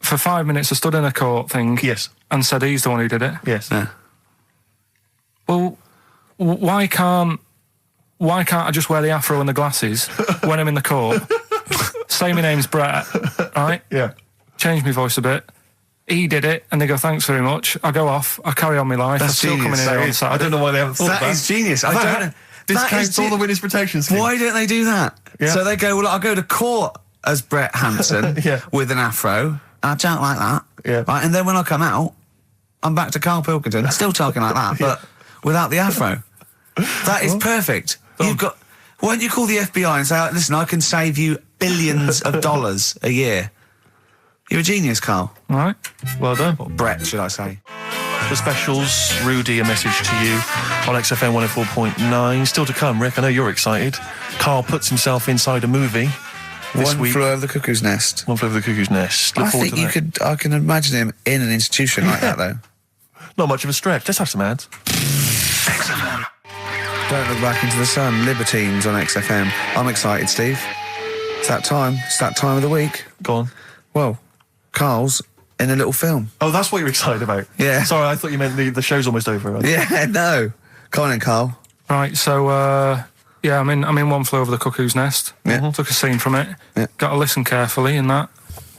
for 5 minutes I stood in a court thing. Yes. And said he's the one who did it. Yes. Yeah. Well, why can't I just wear the afro and the glasses when I'm in the court? Say my name's Brett, right? Yeah. Change my voice a bit. He did it, and they go, thanks very much. I go off, I carry on my life. That's I'm still coming in here on Saturday. I don't know why they haven't thought That that. is genius. I don't know. Discounts all the witness protection scheme. Why don't they do that? Yeah. So they go, well, I'll go to court as Brett Hanson Yeah. with an afro. I don't like that. Yeah. Right, and then when I come out, I'm back to Karl Pilkington, still talking like that, but without the afro. That is perfect. You've got... Why don't you call the FBI and say, listen, I can save you billions of dollars a year. You're a genius, Carl. All right. Well done. Or Brett, should I say. The specials, Rudy, a message to you on XFM 104.9. Still to come, Rick. I know you're excited. Carl puts himself inside a movie this One week. Flew Over the Cuckoo's Nest. One Flew Over the Cuckoo's Nest. Look I forward think to you that. could... I can imagine him in an institution like that, though. Not much of a stretch. Let's have some ads. XFM. Don't Look Back Into the Sun, Libertines on XFM. I'm excited, Steve. It's that time. It's that time of the week. Go on. Well, Carl's in a little film. Oh, that's what you're excited about? Yeah. Sorry, I thought you meant the show's almost over. Yeah, no. Come on in, Carl. Right, so, yeah, I'm in One Flew Over the Cuckoo's Nest. Yeah. Took a scene from it. Yeah. Got to listen carefully in that.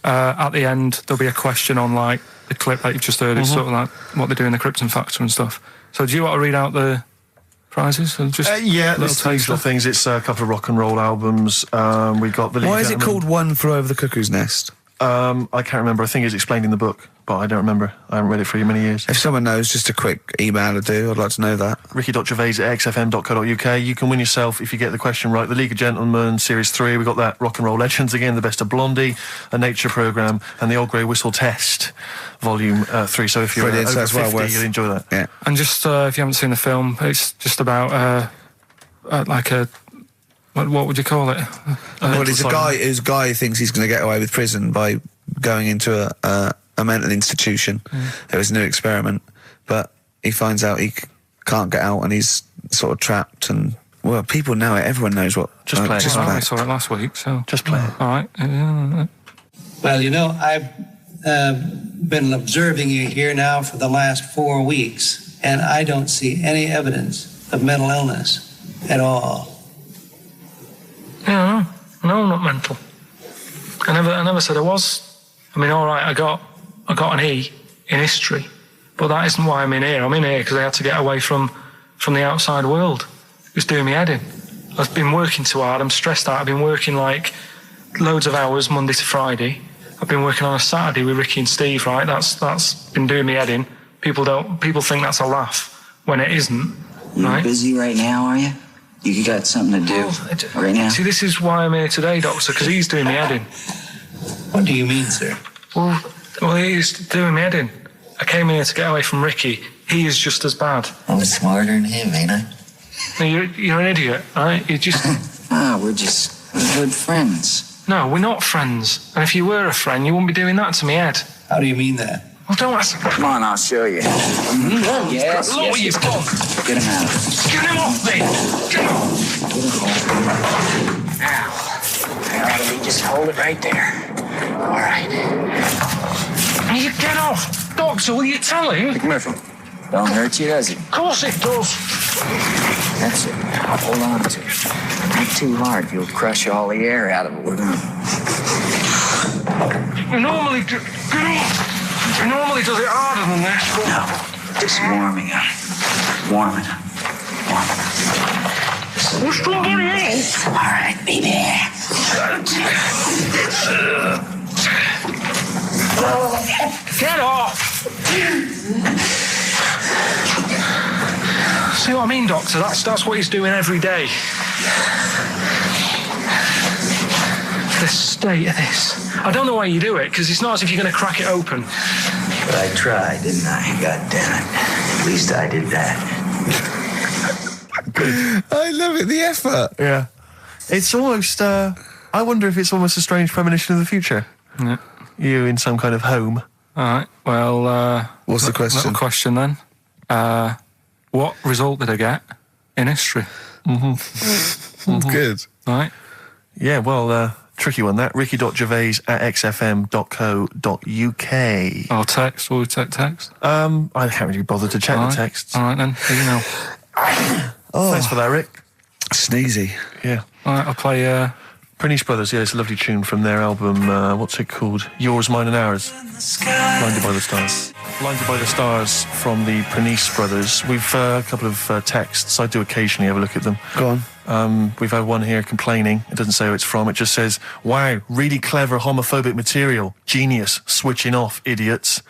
At the end, there'll be a question on, like, the clip that you've just heard. It's sort of like what they do in the Krypton Factor and stuff. So do you want to read out the prizes? Or just Yeah, little there's these little things. It's a couple of rock and roll albums. We got the... Why is it called One Flew Over the Cuckoo's Nest? I can't remember. I think it's explained in the book, but I don't remember. I haven't read it for many years. If someone knows, just a quick email to do. I'd like to know that. ricky.gervais@xfm.co.uk. You can win yourself, if you get the question right, the League of Gentlemen Series 3. We got that Rock and Roll Legends again, the Best of Blondie, a Nature Programme, and the Old Grey Whistle Test, Volume 3. So if you're Brilliant, so over that's well 50, worth- you'll enjoy that. Yeah. And just, if you haven't seen the film, it's just about, like a... What would you call it? Well, it's a guy who thinks he's going to get away with prison by going into a mental institution. It was a new experiment, but he finds out he can't get out and he's sort of trapped. And well, people know it. Everyone knows what. Just play it. Just Well, play I it. saw it last week, so... Just play it. All right. Well, I've been observing you here now for the last 4 weeks, and I don't see any evidence of mental illness at all. Yeah, no, not mental. I never said I was. I mean, all right, I got an E in history, But that isn't why I'm in here. I'm in here because I had to get away from the outside world. It was doing me head in. I've been working too hard. I'm stressed out. I've been working like loads of hours Monday to Friday. I've been working on a Saturday with Ricky and Steve, right? That's been doing me head in. People think that's a laugh when it isn't, right? You're busy right now, are you? You got something to do right now? See, this is why I'm here today, Doctor, because he's doing me head in. What do you mean, sir? Well, he's doing me head in. I came in here to get away from Ricky. He is just as bad. I'm smarter than him, ain't I? No, you're an idiot, right? You're just... We're just good friends. No, we're not friends. And if you were a friend, you wouldn't be doing that to me, Ed. How do you mean that? Well, don't ask... Come on, I'll show you. Yes, Look what you've done. Get him out. Get him off me! Get him off! Now, just hold it right there. All right. You get off! Doctor, will you tell him? Murphy, don't hurt you, does it? Of course it does. That's it. Now, hold on to it. Not too hard. You'll crush all the air out of it. You normally do... Get off! He normally does it harder than this, but... No, just warming up. Warming up. Warming up. Well, somebody else! All right, be there. Get off! See what I mean, Doctor? That's what he's doing every day. The state of this. I don't know why you do it, because it's not as if you're going to crack it open. But I tried, didn't I? God damn it. At least I did that. I love it, the effort. Yeah. It's almost, I wonder if it's almost a strange premonition of the future. Yeah. You in some kind of home. All right, well... What's the question? Little question, then. What result did I get in history? Good. All right. Yeah, well, tricky one, that. ricky.gervais@xfm.co.uk. I'll text. Will we take text? I can't really bother to check the texts. All right, then. Here you know. Thanks for that, Rick. Sneezy. Yeah. All right, I'll play... Prinice Brothers, yeah, it's a lovely tune from their album, what's it called? Yours, Mine and Ours. Blinded by the Stars. Blinded by the Stars from the Prinice Brothers. We've a couple of texts. I do occasionally have a look at them. Go on. We've had one here complaining. It doesn't say who it's from. It just says, wow, really clever homophobic material. Genius. Switching off, idiots.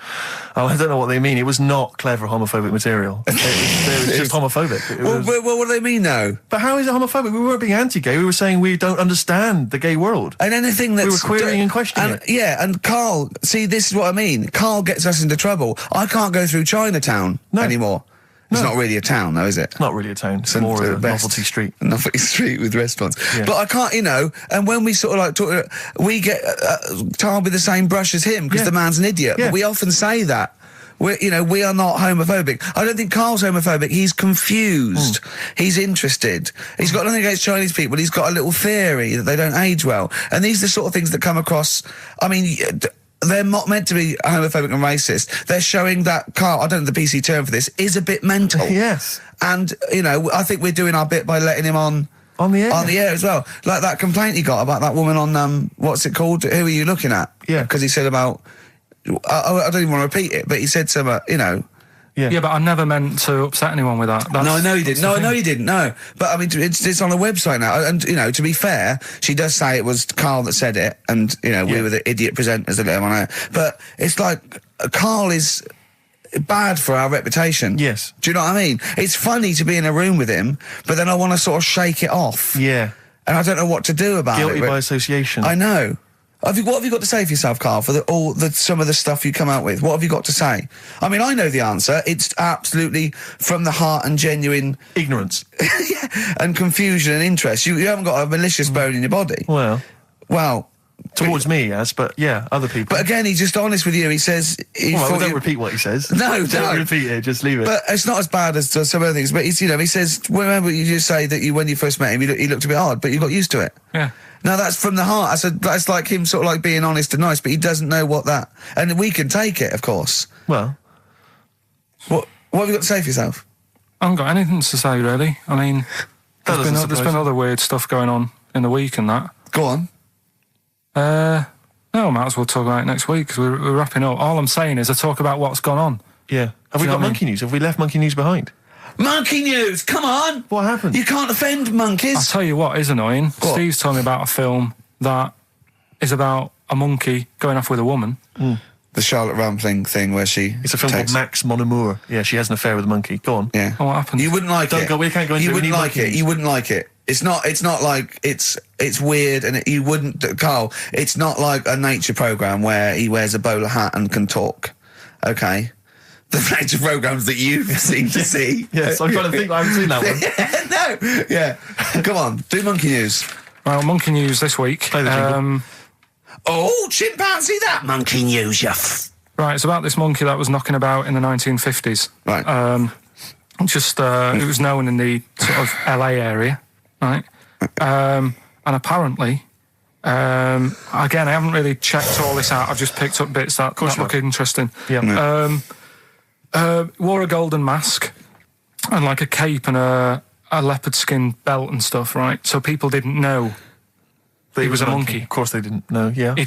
Oh, I don't know what they mean. It was not clever homophobic material. It was just homophobic. Well, what do they mean, though? But how is it homophobic? We weren't being anti-gay. We were saying we don't understand the gay world. And anything that's... We were querying and questioning it. Yeah, and Carl, see, this is what I mean. Carl gets us into trouble. I can't go through Chinatown anymore. It's not really a town, though, is it? It's not really a town. It's more a novelty street. Novelty street with restaurants. Yeah. But I can't, and when we sort of like talk, we get tarred with the same brush as him because the man's an idiot. Yeah. But we often say that. We are not homophobic. I don't think Carl's homophobic. He's confused. He's interested. He's got nothing against Chinese people. He's got a little theory that they don't age well. And these are the sort of things that come across, they're not meant to be homophobic and racist. They're showing that Carl, I don't know the PC term for this, is a bit mental. Yes. And, I think we're doing our bit by letting him on the air. On the air as well. Like that complaint he got about that woman on, what's it called? Who are you looking at? Yeah. Because he said about, I don't even want to repeat it, but he said something, Yeah, but I never meant to upset anyone with that. No, I know you didn't. No, I know you didn't. No, but it's on a website now, and to be fair, she does say it was Carl that said it, and we were the idiot presenters that let him on air. But it's like Carl is bad for our reputation. Yes. Do you know what I mean? It's funny to be in a room with him, but then I want to sort of shake it off. Yeah. And I don't know what to do about it. Guilty by association. I know. What have you got to say for yourself, Carl, for some of the stuff you come out with? What have you got to say? I mean, I know the answer. It's absolutely from the heart and genuine... ignorance. and confusion and interest. You haven't got a malicious bone in your body. Well... Towards but, me, yes, but yeah, other people. But again, he's just honest with you. He says... don't repeat what he says. No, don't repeat it, just leave it. But it's not as bad as some other things. But he says, remember you just say that when you first met him, he looked a bit odd, but you got used to it. Yeah. No, that's from the heart. That's like him sort of like being honest and nice, but he doesn't know what that... And we can take it, of course. Well... What have you got to say for yourself? I haven't got anything to say, really. I mean, there's been other weird stuff going on in the week and that. Go on. No, I might as well talk about it next week, because we're wrapping up. All I'm saying is I talk about what's gone on. Yeah. Have we know got what I monkey news? Have we left monkey news behind? Monkey news, come on! What happened? You can't offend I'll monkeys. tell you what is annoying. What? Steve's told me about a film that is about a monkey going off with a woman. The Charlotte Rampling thing where she It's a film takes- called Max Mon Amour. Yeah, she has an affair with a monkey. Go on. Yeah. Oh, what happened? You wouldn't like Don't it. go- we can't go into You it. We wouldn't need like it. monkeys. You wouldn't like it. It's not like it's weird and you wouldn't, Carl, it's not like a nature program where he wears a bowler hat and can talk. Okay? The nature programs that you seem to see. Yes, I'm trying to think. I haven't seen that one. No. Yeah. Come on. Do monkey news. Well, monkey news this week. Play the jingle. Oh, chimpanzee that monkey news, you Right, it's about this monkey that was knocking about in the 1950s. Right. It was known in the sort of LA area, right? And apparently, again, I haven't really checked all this out. I've just picked up bits that look interesting. Yeah. Wore a golden mask and like a cape and a leopard skin belt and stuff, right? So people didn't know But he was a monkey. Of course they didn't know, yeah. They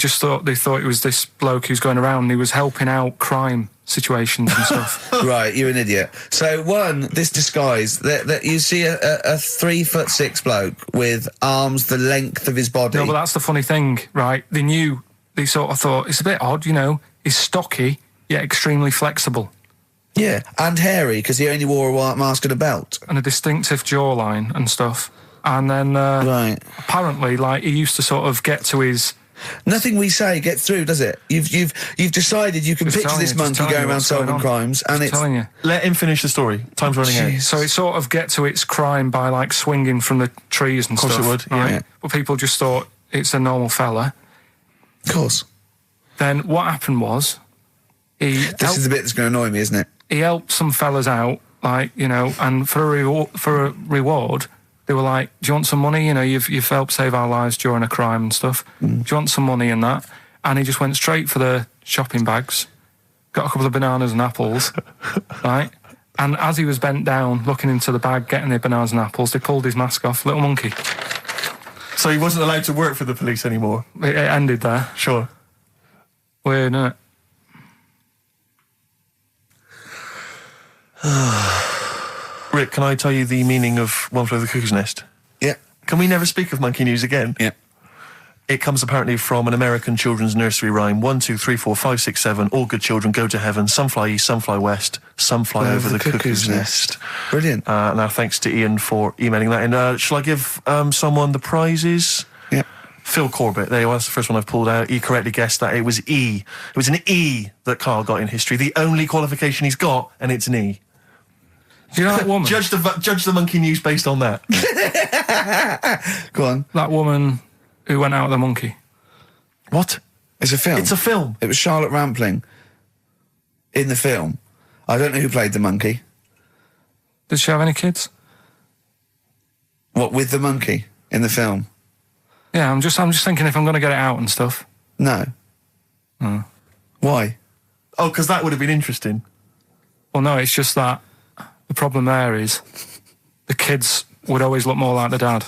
thought it was this bloke who's going around and he was helping out crime situations and stuff. Right, you're an idiot. So this disguise that you see a 3'6" bloke with arms the length of his body. No, but that's the funny thing, right? They sort of thought, it's a bit odd, you know, he's stocky, yet extremely flexible. Yeah, and hairy, because he only wore a white mask and a belt. And a distinctive jawline and stuff. And then, Right. apparently, like, he used to sort of get to his... Nothing we say gets through, does it? You've decided you can Just picture telling this you, just monkey telling going you around what's going solving on. crimes, and Just it's... telling you. Let him finish the story. Time's running out. Jeez. So it sort of get to its crime by, like, swinging from the trees and Of course stuff. it would, yeah. right? Yeah. But people just thought it's a normal fella. Of course. Then what happened was... This is the bit that's going to annoy me, isn't it? He helped some fellas out, like, you know, and for a reward, they were like, do you want some money? You know, you've helped save our lives during a crime and stuff. Do you want some money and that? And he just went straight for the shopping bags, got a couple of bananas and apples, right? And as he was bent down, looking into the bag, getting the bananas and apples, they pulled his mask off. Little monkey. So he wasn't allowed to work for the police anymore? It ended there. Sure. Weird, isn't it? Rick, can I tell you the meaning of One Flew Over the Cuckoo's Nest? Yeah. Can we never speak of monkey news again? Yeah. It comes apparently from an American children's nursery rhyme. 1, 2, 3, 4, 5, 6, 7. All good children go to heaven. Some fly east, some fly west. Some fly over the cuckoo's nest. Brilliant. Now, thanks to Ian for emailing that in. Shall I give someone the prizes? Yeah. Phil Corbett, there you are, that's the first one I've pulled out. He correctly guessed that it was E. It was an E that Carl got in history. The only qualification he's got, and it's an E. Do you know that woman? Judge the monkey news based on that. Go on. That woman who went out with the monkey. What? It's a film. It's a film. It was Charlotte Rampling in the film. I don't know who played the monkey. Did she have any kids? What, with the monkey in the film? Yeah, I'm just thinking if I'm going to get it out and stuff. No. Why? Oh, because that would have been interesting. Well, no, it's just that the problem there is the kids would always look more like the dad.